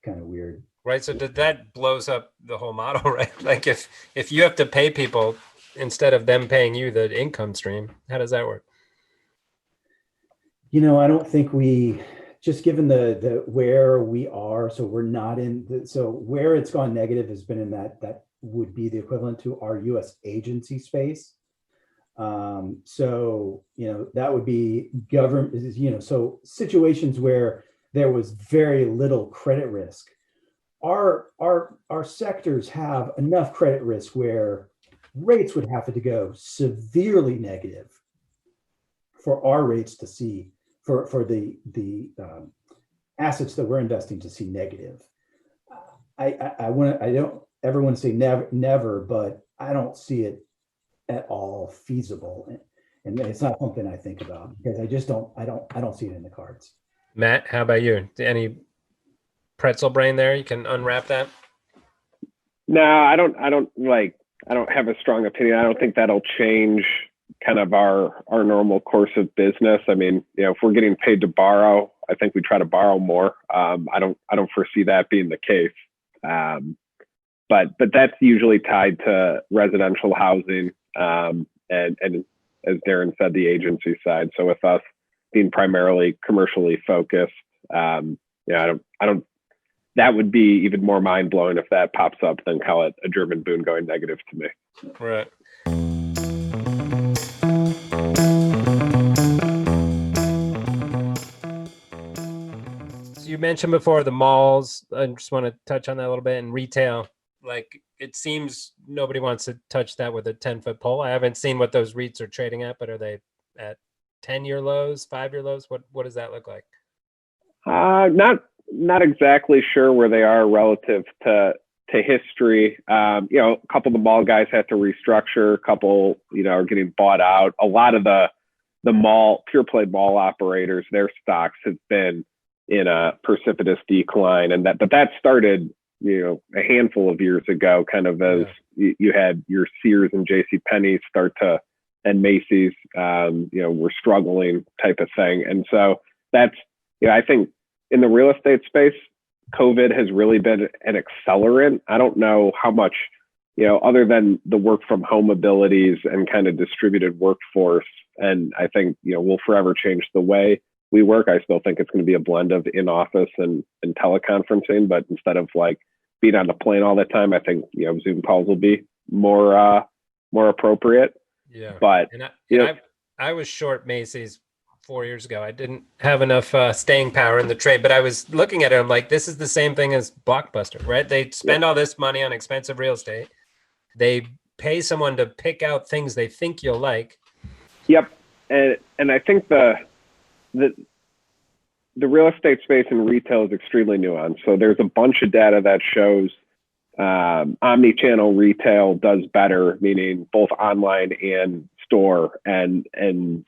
Speaker 3: kind of weird.
Speaker 4: Right. So that blows up the whole model, right? Like if you have to pay people instead of them paying you the income stream, how does that work?
Speaker 3: I don't think just given the where we are, so we're not so where it's gone negative has been in that would be the equivalent to our U.S. agency space. So, that would be government, so situations where there was very little credit risk. Our sectors have enough credit risk where rates would have to go severely negative for our rates to see, for the assets that we're investing to see negative. I don't ever want to say never, but I don't see it at all feasible, and it's not something I think about because I don't see it in the cards.
Speaker 4: Matt, how about you? Any pretzel brain there? You can unwrap that.
Speaker 5: No, I don't have a strong opinion. I don't think that'll change kind of our normal course of business. I mean, if we're getting paid to borrow, I think we try to borrow more. I don't foresee that being the case. But that's usually tied to residential housing, and as Darren said, the agency side. So with us being primarily commercially focused, I don't. That would be even more mind blowing if that pops up than call it a German boon going negative to me.
Speaker 4: Right. So you mentioned before the malls. I just want to touch on that a little bit. And retail, like it seems nobody wants to touch that with a 10-foot pole. I haven't seen what those REITs are trading at, but are they at 10-year lows, 5-year lows? What does that look like?
Speaker 5: Not exactly sure where they are relative to history. A couple of the mall guys have to restructure. A couple, are getting bought out. A lot of the pure play mall operators, their stocks have been in a precipitous decline, but that started, a handful of years ago, kind of as you had your Sears and JCPenney start to, and Macy's, were struggling type of thing. And so that's, I think, in the real estate space, COVID has really been an accelerant. I don't know how much, other than the work from home abilities and kind of distributed workforce. And I think, we'll forever change the way we work. I still think it's going to be a blend of in office and teleconferencing, but instead of like being on the plane all the time, I think, Zoom calls will be more appropriate.
Speaker 4: Yeah.
Speaker 5: But
Speaker 4: I was short Macy's 4 years ago. I didn't have enough staying power in the trade, but I was looking at it. I'm like, this is the same thing as Blockbuster, right? They spend all this money on expensive real estate. They pay someone to pick out things they think you'll like.
Speaker 5: Yep. And I think the real estate space in retail is extremely nuanced. So there's a bunch of data that shows omni-channel retail does better, meaning both online and store. And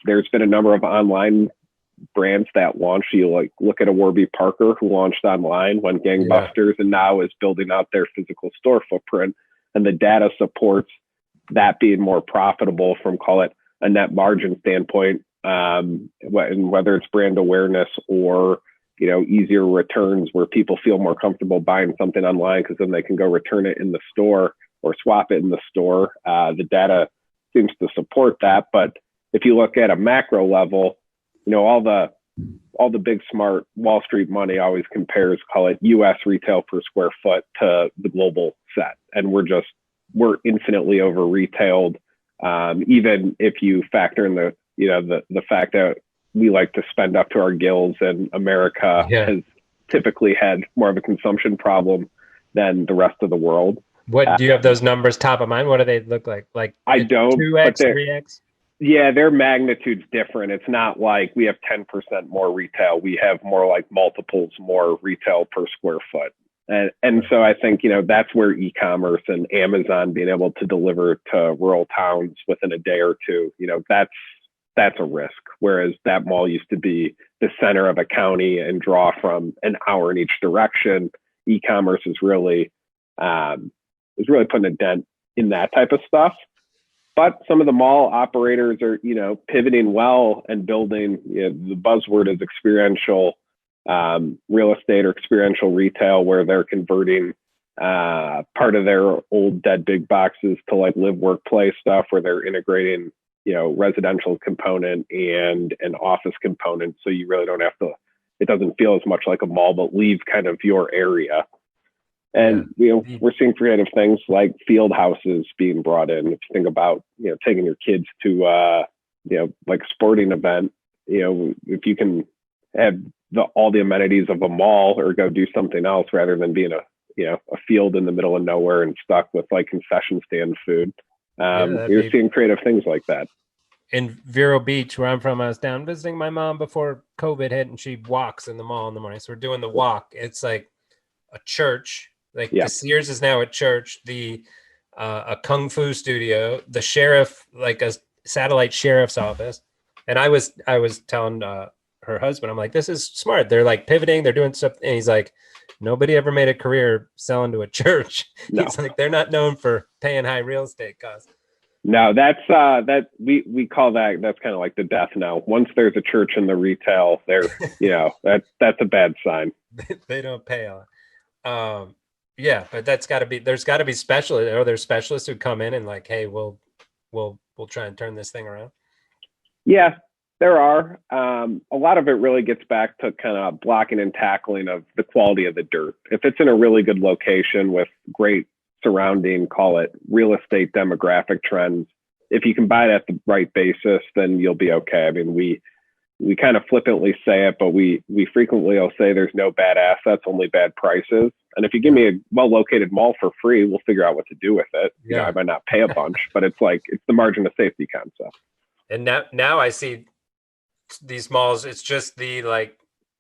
Speaker 5: there's been a number of online brands that launched. You like look at a Warby Parker who launched online, went gangbusters, and now is building out their physical store footprint. And the data supports that being more profitable from, call it, a net margin standpoint, and whether it's brand awareness or easier returns where people feel more comfortable buying something online because then they can go return it in the store or swap it in the store. The data seems to support that. But if you look at a macro level, all the big smart Wall Street money always compares, call it U.S. retail per square foot to the global set. And we're infinitely over retailed. Even if you factor in the fact that we like to spend up to our gills, and America has typically had more of a consumption problem than the rest of the world.
Speaker 4: What do you have those numbers top of mind? What do they look like? Like
Speaker 5: I don't.
Speaker 4: 2x, 3x?
Speaker 5: Yeah, their magnitude's different. It's not like we have 10% more retail. We have more like multiples more retail per square foot. And so I think, that's where e-commerce and Amazon being able to deliver to rural towns within a day or two, that's a risk. Whereas that mall used to be the center of a county and draw from an hour in each direction. E-commerce is really putting a dent in that type of stuff. But some of the mall operators are, pivoting well and building, the buzzword is experiential real estate or experiential retail, where they're converting part of their old dead big boxes to like live workplace stuff, where they're integrating, residential component and an office component. So you really don't have to, it doesn't feel as much like a mall, but leave kind of your area. And we're seeing creative things like field houses being brought in. If you think about taking your kids to like a sporting event, if you can have all the amenities of a mall or go do something else rather than being a field in the middle of nowhere and stuck with like concession stand food. You're seeing creative things like that.
Speaker 4: In Vero Beach, where I'm from, I was down visiting my mom before COVID hit, and she walks in the mall in the morning. So we're doing the walk. It's like a church. Like the Sears is now a church. A kung fu studio. The sheriff, like a satellite sheriff's office. And I was telling her husband, I'm like, this is smart. They're like pivoting. They're doing stuff. And he's like, nobody ever made a career selling to a church. No. He's like, they're not known for paying high real estate costs.
Speaker 5: No, that's we call that's kind of like the death knell. Once there's a church in the retail, they're that's a bad sign.
Speaker 4: They don't pay a lot. But there's got to be specialists. Are there specialists who come in and like, hey, we'll try and turn this thing around?
Speaker 5: Yeah, there are. A lot of it really gets back to kind of blocking and tackling of the quality of the dirt. If it's in a really good location with great surrounding, call it real estate demographic trends, if you can buy it at the right basis, then you'll be okay. I mean, we kind of flippantly say it, but we frequently will say there's no bad assets, only bad prices. And if you give me a well-located mall for free, we'll figure out what to do with it.
Speaker 4: Yeah.
Speaker 5: I might not pay a bunch, but it's the margin of safety concept.
Speaker 4: And now I see these malls, it's just the like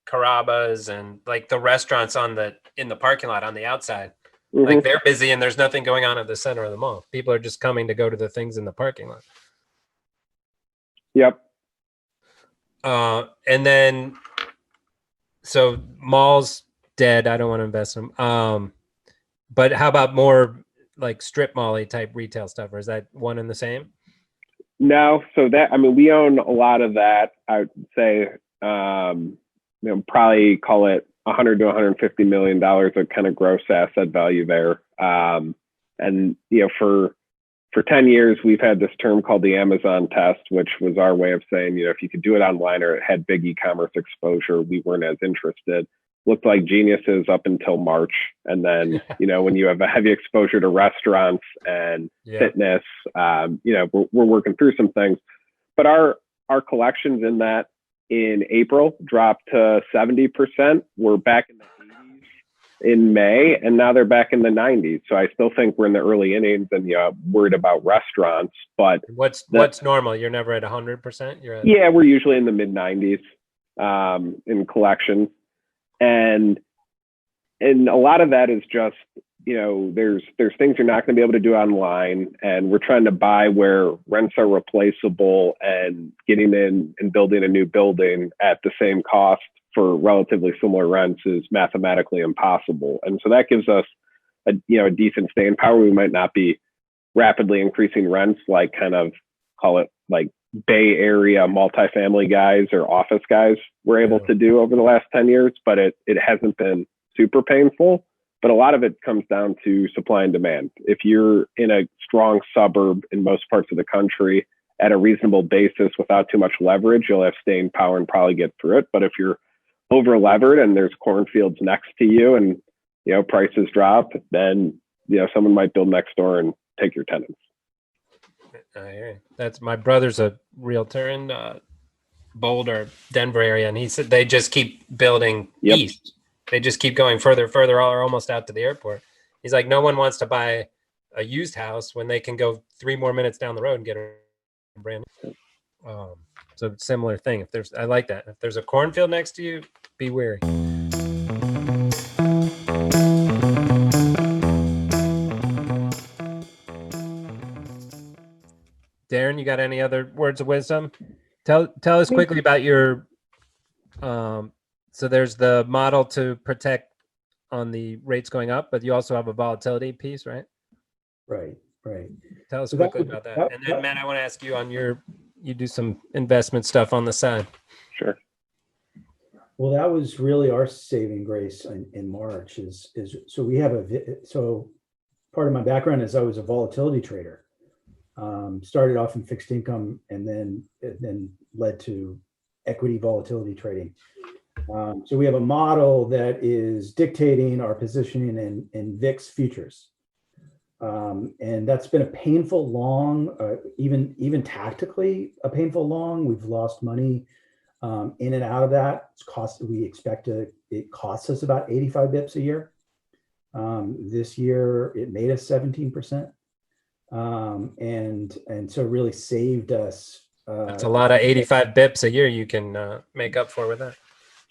Speaker 4: Carrabba's and like the restaurants in the parking lot on the outside. Mm-hmm. Like they're busy and there's nothing going on at the center of the mall. People are just coming to go to the things in the parking lot.
Speaker 5: Yep.
Speaker 4: And then, so malls dead. I don't want to invest in them. But how about more like strip mall-y type retail stuff? Or is that one and the same?
Speaker 5: No. So we own a lot of that. I would say, probably call it $100 to $150 million of kind of gross asset value there. And for 10 years, we've had this term called the Amazon test, which was our way of saying, if you could do it online or it had big e-commerce exposure, we weren't as interested. Looked like geniuses up until March. And then, when you have a heavy exposure to restaurants and fitness, we're working through some things. But our collections in April dropped to 70%. We're back in the 80s in May, and now they're back in the 90s. So I still think we're in the early innings and worried about restaurants. But
Speaker 4: what's normal? You're never at 100%?
Speaker 5: We're usually in the mid 90s in collections. And a lot of that is just, there's things you're not going to be able to do online, and we're trying to buy where rents are replaceable, and getting in and building a new building at the same cost for relatively similar rents is mathematically impossible. And so that gives us a decent staying power. We might not be rapidly increasing rents like kind of call it like Bay Area multifamily guys or office guys were able to do over the last 10 years, but it hasn't been super painful. But a lot of it comes down to supply and demand. If you're in a strong suburb in most parts of the country at a reasonable basis without too much leverage, you'll have staying power and probably get through it. But if you're over levered and there's cornfields next to you and prices drop, then someone might build next door and take your tenants.
Speaker 4: I hear you. That's my brother's a realtor in Boulder, Denver area, and he said they just keep building east. They just keep going further, or almost out to the airport. He's like, no one wants to buy a used house when they can go 3 more minutes down the road and get a brand new. So similar thing. I like that. If there's a cornfield next to you, be wary. Darren, you got any other words of wisdom? Tell us quickly about your. So there's the model to protect on the rates going up, but you also have a volatility piece, right?
Speaker 3: Right.
Speaker 4: Tell us quickly about that. And then, Matt, I want to ask you you do some investment stuff on the side.
Speaker 5: Sure.
Speaker 3: Well, that was really our saving grace in March is so we have so part of my background is I was a volatility trader. Started off in fixed income and then led to equity volatility trading. So we have a model that is dictating our positioning in VIX futures. And that's been a painful long, even tactically a painful long. We've lost money in and out of that. It costs us about 85 bips a year. This year it made us 17%. And so really saved us.
Speaker 4: That's a lot of 85 bips a year you can make up for with that.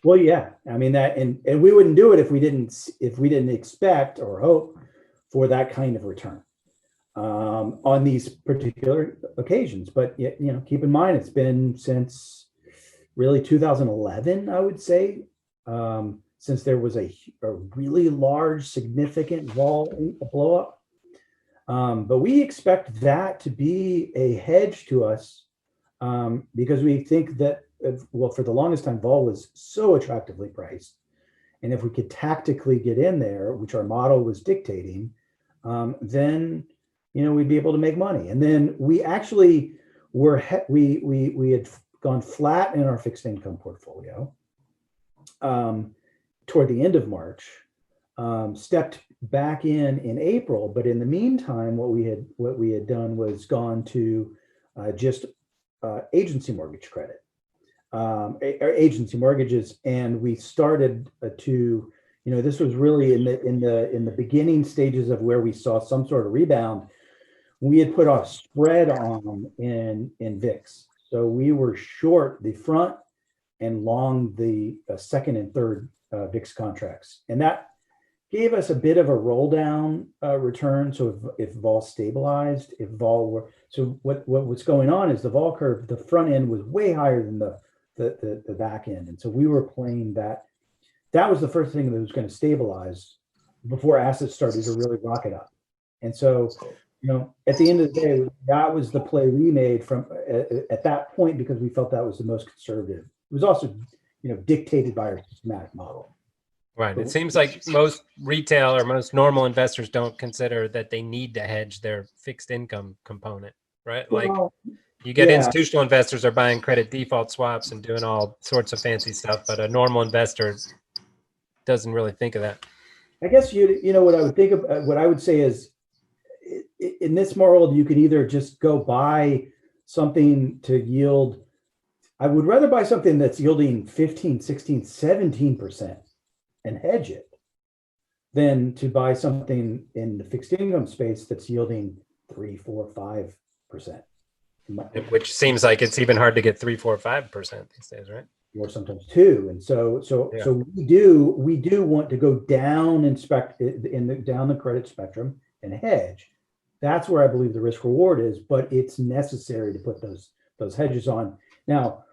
Speaker 3: Well, yeah, I mean that, and we wouldn't do it if we didn't expect or hope for that kind of return on these particular occasions. But keep in mind, it's been since really 2011, I would say, since there was a really large, significant vol blow up. But we expect that to be a hedge to us because we think that, for the longest time, vol was so attractively priced. And if we could tactically get in there, which our model was dictating, then we'd be able to make money. And then we actually we had gone flat in our fixed income portfolio toward the end of March, stepped back in April, but in the meantime, what we had done was gone to just agency mortgage credit, or agency mortgages, and we started to, this was really in the beginning stages of where we saw some sort of rebound. We had put a spread on in VIX, so we were short the front and long the second and third VIX contracts, and that gave us a bit of a roll down return. So if vol stabilized, so what was going on is the vol curve, the front end was way higher than the back end, and so we were playing that. That was the first thing that was going to stabilize before assets started to really rocket up. And so, at the end of the day, that was the play we made from at that point, because we felt that was the most conservative. It was also, dictated by our systematic model.
Speaker 4: Right. It seems like most retail or most normal investors don't consider that they need to hedge their fixed income component, right? Like you get institutional investors are buying credit default swaps and doing all sorts of fancy stuff, but a normal investor doesn't really think of that.
Speaker 3: I guess what I would think of, what I would say is, in this world, you could either just go buy something to yield. I would rather buy something that's yielding 15, 16, 17% and hedge it than to buy something in the fixed income space that's yielding 3, 4, 5%.
Speaker 4: Which seems like it's even hard to get 3, 4, 5% these days, right?
Speaker 3: Or sometimes 2. And so we do want to go down down the credit spectrum and hedge. That's where I believe the risk reward is, but it's necessary to put those hedges on. Now,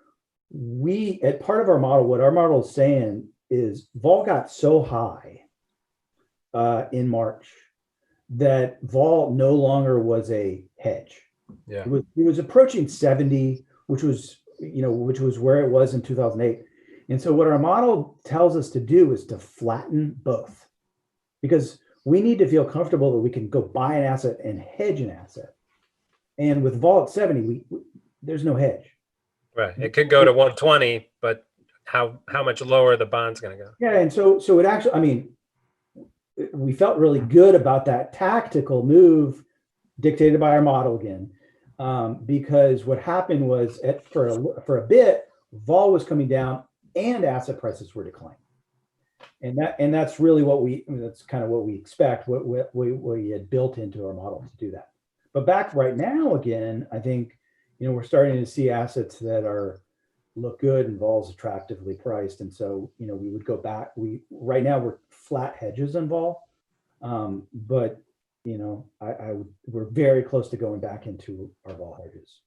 Speaker 3: at part of our model, what our model is saying is vol got so high in March that vol no longer was a hedge.
Speaker 4: Yeah,
Speaker 3: it was approaching 70, which was where it was in 2008. And so what our model tells us to do is to flatten both, because we need to feel comfortable that we can go buy an asset and hedge an asset. And with vol at 70, there's no hedge.
Speaker 4: Right. It could go to 120, but how much lower the bond's going to go?
Speaker 3: Yeah, and so it actually, we felt really good about that tactical move dictated by our model again, because what happened was for a bit, vol was coming down and asset prices were declining, and that's really that's kind of what we expect, what we had built into our model to do that. But back right now again, I think we're starting to see assets that look good and vol's attractively priced, and so we would go back. Right now we're flat hedges on vol, but we're very close to going back into our vol hedges.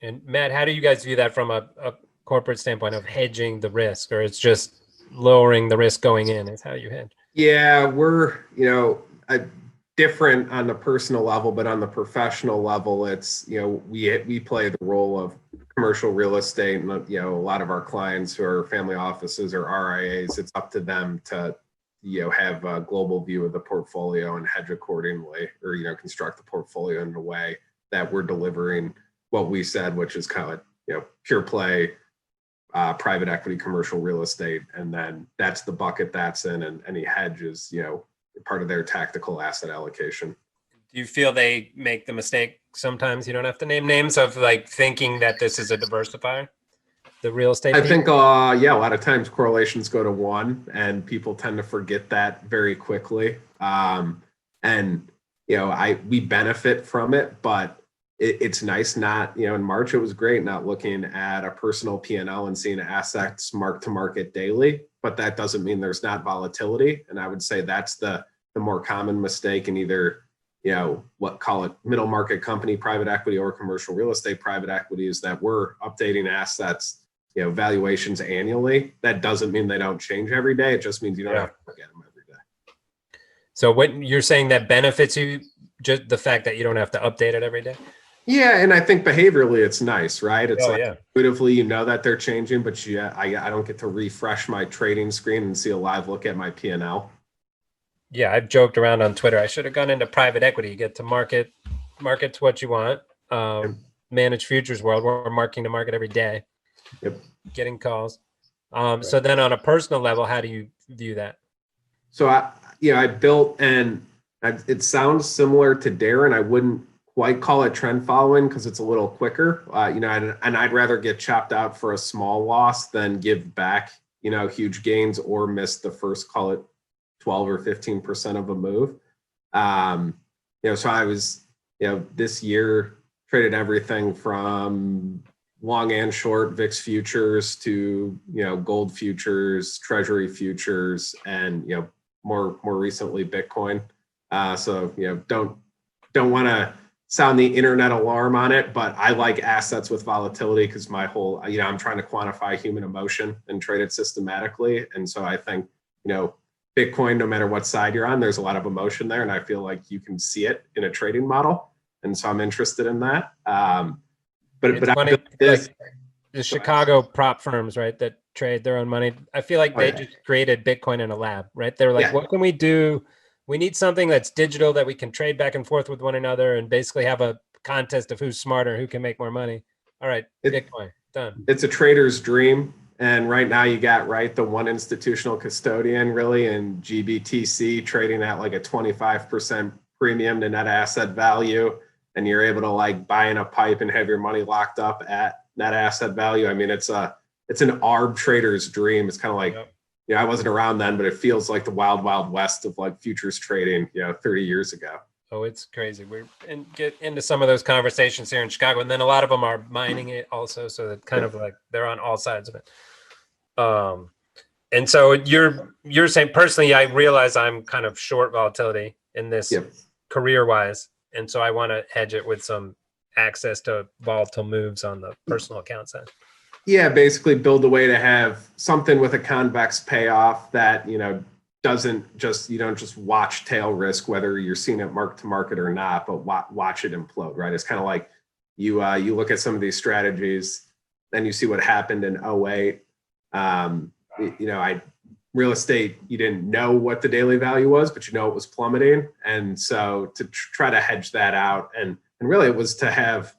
Speaker 4: And Matt, how do you guys view that from a corporate standpoint of hedging the risk, or it's just lowering the risk going in is how you hedge?
Speaker 6: Yeah, we're different on the personal level, but on the professional level, it's we play the role of commercial real estate, and a lot of our clients who are family offices or RIAs, it's up to them to have a global view of the portfolio and hedge accordingly, or construct the portfolio in a way that we're delivering what we said, which is kind of pure play private equity, commercial real estate, and then that's the bucket that's in, and any hedge is, part of their tactical asset allocation.
Speaker 4: Do you feel they make the mistake sometimes, you don't have to name names, of like thinking that this is a diversifier, the real estate
Speaker 6: I
Speaker 4: piece?
Speaker 6: think, a lot of times correlations go to one, and people tend to forget that very quickly. We benefit from it, but it's nice not, in March, it was great not looking at a personal P&L and seeing assets mark to market daily, but that doesn't mean there's not volatility. And I would say that's the more common mistake in either, call it middle market company, private equity, or commercial real estate private equity, is that we're updating assets, valuations annually. That doesn't mean they don't change every day. It just means you don't have to look at them every day. So
Speaker 4: what you're saying that benefits you, just the fact that you don't have to update it every day?
Speaker 6: Yeah, and I think behaviorally it's nice, right? It's intuitively that they're changing, but I don't get to refresh my trading screen and see a live look at my P&L.
Speaker 4: Yeah, I've joked around on Twitter, I should have gone into private equity. You get to market to what you want. Manage futures world, we're marking to market every day.
Speaker 6: Yep.
Speaker 4: Getting calls. So then on a personal level, how do you view that?
Speaker 6: So I built, and it sounds similar to Darren. I wouldn't quite call it trend following because it's a little quicker, and I'd rather get chopped out for a small loss than give back, huge gains or miss the first, call it 12 or 15% of a move. So I was, this year traded everything from long and short VIX futures to, gold futures, treasury futures, and, more recently Bitcoin. Don't want to sound the internet alarm on it, but I like assets with volatility because my whole, I'm trying to quantify human emotion and trade it systematically. And so I think, Bitcoin, no matter what side you're on, there's a lot of emotion there. And I feel like you can see it in a trading model. And so I'm interested in that. But
Speaker 4: funny, like the Chicago prop firms, right, that trade their own money, I feel like they just created Bitcoin in a lab, right? They're like, what can we do? We need something that's digital that we can trade back and forth with one another and basically have a contest of who's smarter, who can make more money. All right, Bitcoin, done.
Speaker 6: It's a trader's dream. And right now you got, the one institutional custodian really in GBTC trading at like a 25% premium to net asset value. And you're able to buy in a pipe and have your money locked up at net asset value. I mean, it's an arb trader's dream. It's kind of like, I wasn't around then, but it feels like the wild, wild west of futures trading, 30 years ago.
Speaker 4: Oh, it's crazy. We're get into some of those conversations here in Chicago, and then a lot of them are mining it also. So that kind of they're on all sides of it. And so you're saying personally, I realize I'm kind of short volatility in this career wise. And so I want to hedge it with some access to volatile moves on the personal account side.
Speaker 6: Yeah, basically build a way to have something with a convex payoff that, doesn't just, you don't just watch tail risk, whether you're seeing it mark to market or not, but watch it implode, right? It's kind of like you look at some of these strategies, then you see what happened in 2008. Real estate, you didn't know what the daily value was, but it was plummeting. And so to try to hedge that out, and really it was to have,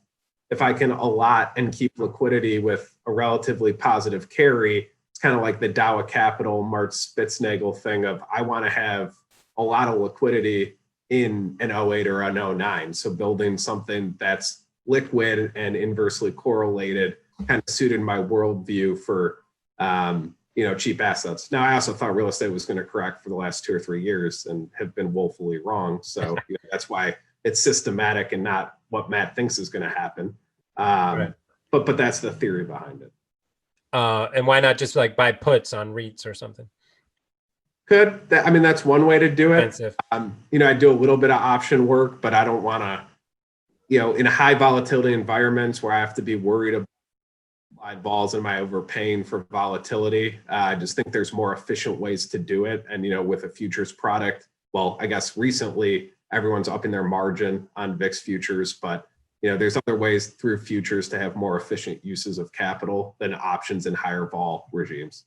Speaker 6: if I can allot and keep liquidity with a relatively positive carry, it's kind of like the Dow Capital, Mart Spitznagel thing of, I want to have a lot of liquidity in an 2008 or an 2009. So building something that's liquid and inversely correlated kind of suited my worldview for, cheap assets. Now, I also thought real estate was going to correct for the last 2 or 3 years and have been woefully wrong. So that's why it's systematic and not what Matt thinks is going to happen. But that's the theory behind it.
Speaker 4: And why not just buy puts on REITs or something?
Speaker 6: That's one way to do it.
Speaker 4: Expensive.
Speaker 6: I do a little bit of option work, but I don't want to, in high volatility environments where I have to be worried about balls, am I overpaying for volatility? I just think there's more efficient ways to do it. And, with a futures product, well, I guess recently everyone's upping their margin on VIX futures, but, there's other ways through futures to have more efficient uses of capital than options in higher vol regimes.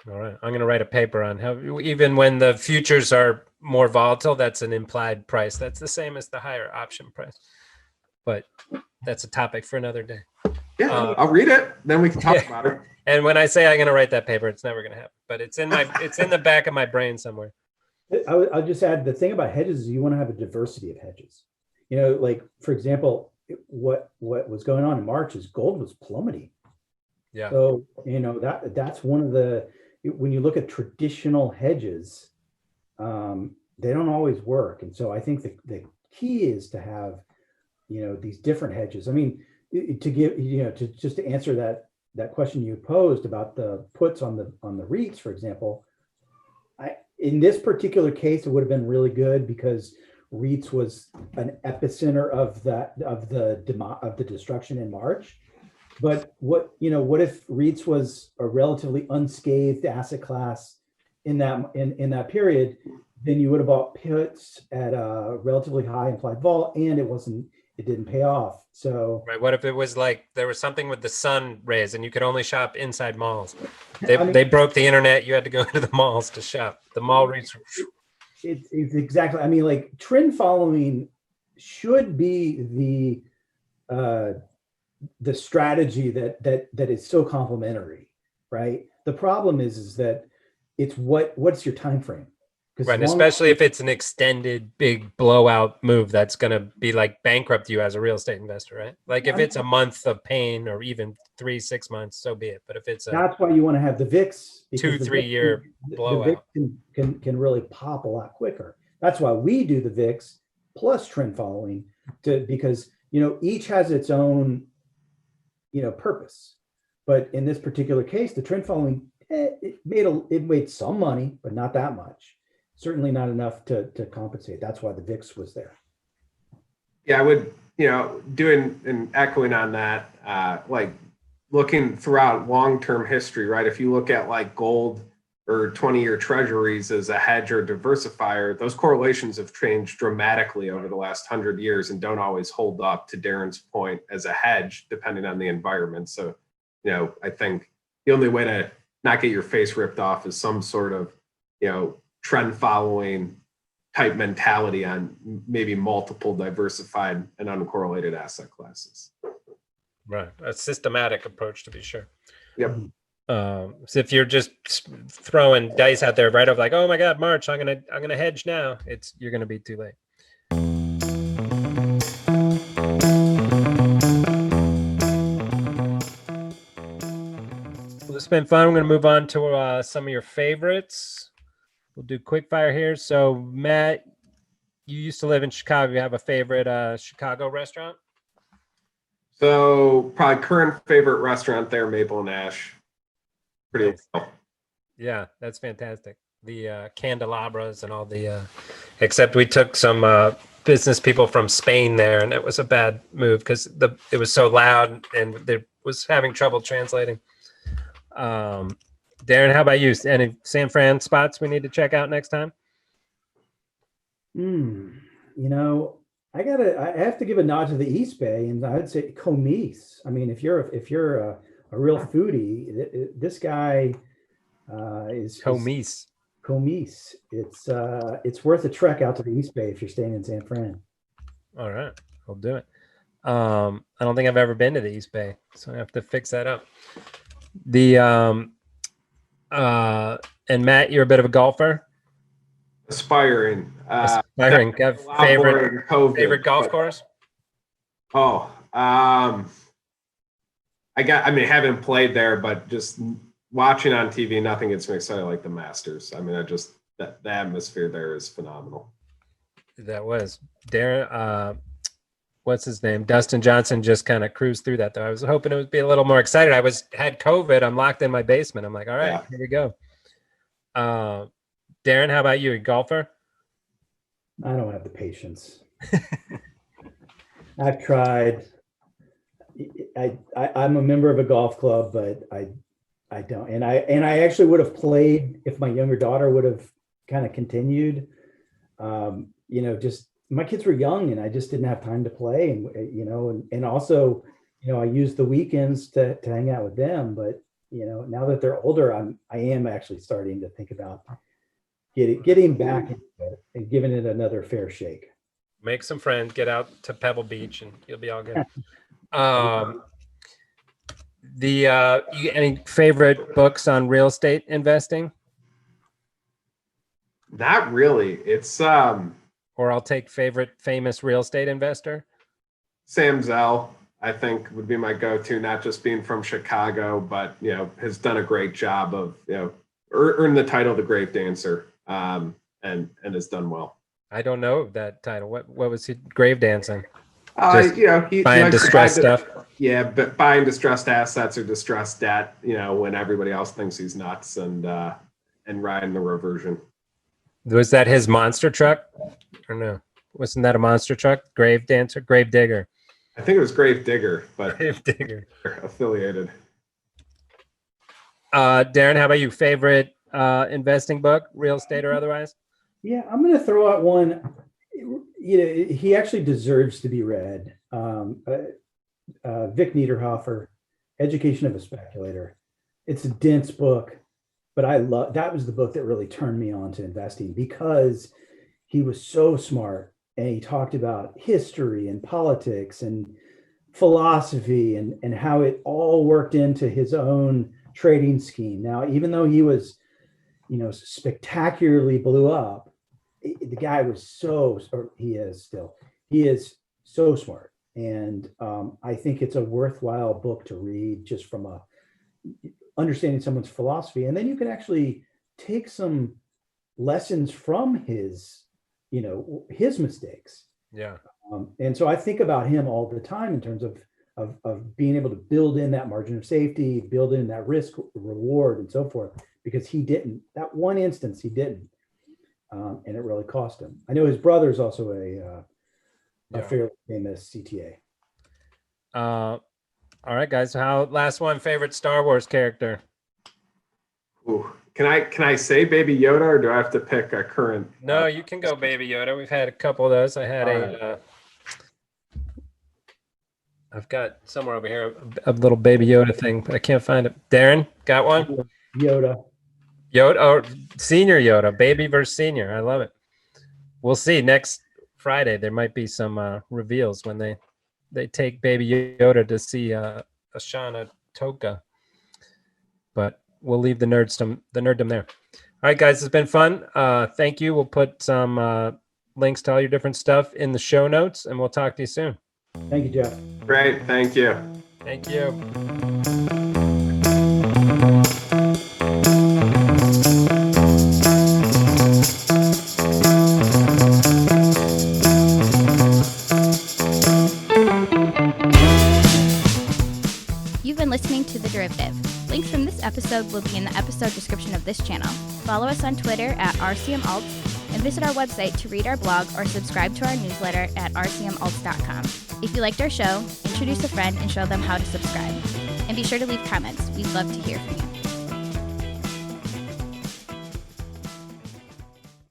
Speaker 4: All right. I'm going to write a paper on how, even when the futures are more volatile, that's an implied price. That's the same as the higher option price, but that's a topic for another day.
Speaker 6: Yeah, I'll read it. Then we can talk about it.
Speaker 4: And when I say I'm going to write that paper, it's never going to happen. But it's in the back of my brain somewhere.
Speaker 3: I'll just add, the thing about hedges is you want to have a diversity of hedges. Like, for example, what was going on in March is gold was plummeting.
Speaker 4: Yeah.
Speaker 3: So, that's one of the, when you look at traditional hedges, they don't always work. And so I think the key is to have, these different hedges. I mean, to give, to answer that question you posed about the puts on the REITs, for example, in this particular case, it would have been really good because REITs was an epicenter of the destruction in March. But what if REITs was a relatively unscathed asset class in that period? Then you would have bought puts at a relatively high implied vol, and it didn't pay off. So
Speaker 4: right. What if it was like there was something with the sun rays and you could only shop inside malls? They broke the internet. You had to go to the malls to shop. The mall REITs.
Speaker 3: It's exactly. I mean, like, trend following should be the strategy that is so complementary, right? The problem is that it's what's your time frame?
Speaker 4: Right, especially if it's an extended big blowout move that's going to be like bankrupt you as a real estate investor, right? Like if it's a month of pain or even 3-6 months, so be it. But if it's
Speaker 3: that's why you want to have the VIX,
Speaker 4: 2-3 year blowout,
Speaker 3: the VIX can really pop a lot quicker. That's why we do the VIX plus trend following because each has its own purpose. But in this particular case, the trend following it made some money, but not that much. Certainly not enough to compensate. That's why the VIX was there.
Speaker 6: Yeah, I would, doing and echoing on that, like looking throughout long-term history, right? If you look at like gold or 20-year treasuries as a hedge or diversifier, those correlations have changed dramatically over the last 100 years and don't always hold up, to Darren's point, as a hedge, depending on the environment. So, I think the only way to not get your face ripped off is some sort of, trend following type mentality on maybe multiple diversified and uncorrelated asset classes.
Speaker 4: Right. A systematic approach, to be sure.
Speaker 6: Yep.
Speaker 4: So if you're just throwing dice out there right of like, oh my God, March, I'm gonna hedge now, you're gonna be too late. Well, it's been fun. I'm gonna move on to some of your favorites. We'll do quick fire here. So Matt, you used to live in Chicago. You have a favorite Chicago restaurant?
Speaker 6: So probably current favorite restaurant there, Maple and Ash. Pretty
Speaker 4: nice. Yeah, that's fantastic. The candelabras and all the except we took some business people from Spain there, and it was a bad move because it was so loud and it was having trouble translating. Darren, how about you? Any San Fran spots we need to check out next time?
Speaker 3: I have to give a nod to the East Bay, and I'd say Comise. I mean, if you're a real foodie, this guy is
Speaker 4: Comise.
Speaker 3: Comise. It's worth a trek out to the East Bay if you're staying in San Fran.
Speaker 4: All right, I'll do it. I don't think I've ever been to the East Bay, so I have to fix that up. And Matt, you're a bit of a golfer.
Speaker 6: Aspiring.
Speaker 4: Favorite golf course?
Speaker 6: Haven't played there, but just watching on TV, nothing gets me excited like the Masters. I mean, the atmosphere there is phenomenal.
Speaker 4: That was Darren. What's his name? Dustin Johnson just kind of cruised through that, though. I was hoping it would be a little more excited. Had COVID. I'm locked in my basement. I'm like, all right, Here we go. Darren, how about you? A golfer?
Speaker 3: I don't have the patience. I've tried. I'm a member of a golf club, but I don't. And I actually would have played if my younger daughter would have kind of continued. Just my kids were young and I just didn't have time to play. And also, I used the weekends to hang out with them. But, now that they're older, I am actually starting to think about getting back into it and giving it another fair shake.
Speaker 4: Make some friends, get out to Pebble Beach and you'll be all good. Any favorite books on real estate investing?
Speaker 6: Not really. It's
Speaker 4: Or I'll take favorite famous real estate investor.
Speaker 6: Sam Zell, I think, would be my go-to, not just being from Chicago, but, has done a great job of, earned the title the Grave Dancer, and has done well.
Speaker 4: I don't know that title. What was he grave dancing?
Speaker 6: He
Speaker 4: buying distressed stuff.
Speaker 6: Yeah, but buying distressed assets or distressed debt, when everybody else thinks he's nuts, and riding the reversion.
Speaker 4: Was that his monster truck? Or no? Wasn't that a monster truck? Grave dancer? Grave digger?
Speaker 6: I think it was Grave Digger, but
Speaker 4: Grave digger.
Speaker 6: Affiliated.
Speaker 4: Darren, how about you? Favorite investing book, real estate or otherwise?
Speaker 3: Yeah, I'm going to throw out one. He actually deserves to be read. Vic Niederhofer, Education of a Speculator. It's a dense book, but that was the book that really turned me on to investing, because he was so smart and he talked about history and politics and philosophy and how it all worked into his own trading scheme. Now, even though he was, spectacularly blew up, the guy was he is so smart. And I think it's a worthwhile book to read, just from understanding someone's philosophy. And then you can actually take some lessons from his mistakes.
Speaker 4: Yeah.
Speaker 3: And so I think about him all the time in terms of being able to build in that margin of safety, build in that risk reward and so forth, because he didn't. That one instance he didn't. And it really cost him. I know his brother's also a fairly famous CTA.
Speaker 4: All right, guys. Last one, favorite Star Wars character?
Speaker 6: Ooh. Can I say Baby Yoda, or do I have to pick a current?
Speaker 4: No, you can go Baby Yoda. We've had a couple of those. I had I've got somewhere over here a little Baby Yoda thing, but I can't find it. Darren, got one?
Speaker 3: Yoda,
Speaker 4: or Senior Yoda, baby versus senior. I love it. We'll see next Friday. There might be some reveals when they take Baby Yoda to see Ashana Toka, but we'll leave the nerddom there. All right, guys, it's been fun. Thank you. We'll put some links to all your different stuff in the show notes, and we'll talk to you soon.
Speaker 3: thank you, Jeff.
Speaker 6: Great, thank you.
Speaker 4: Thank you.
Speaker 1: You've been listening to The Derivative. Links from this episode will be in the episode description of this channel. Follow us on Twitter at RCMAlts and visit our website to read our blog or subscribe to our newsletter at rcmalts.com. If you liked our show, introduce a friend and show them how to subscribe. And be sure to leave comments. We'd love to hear from you.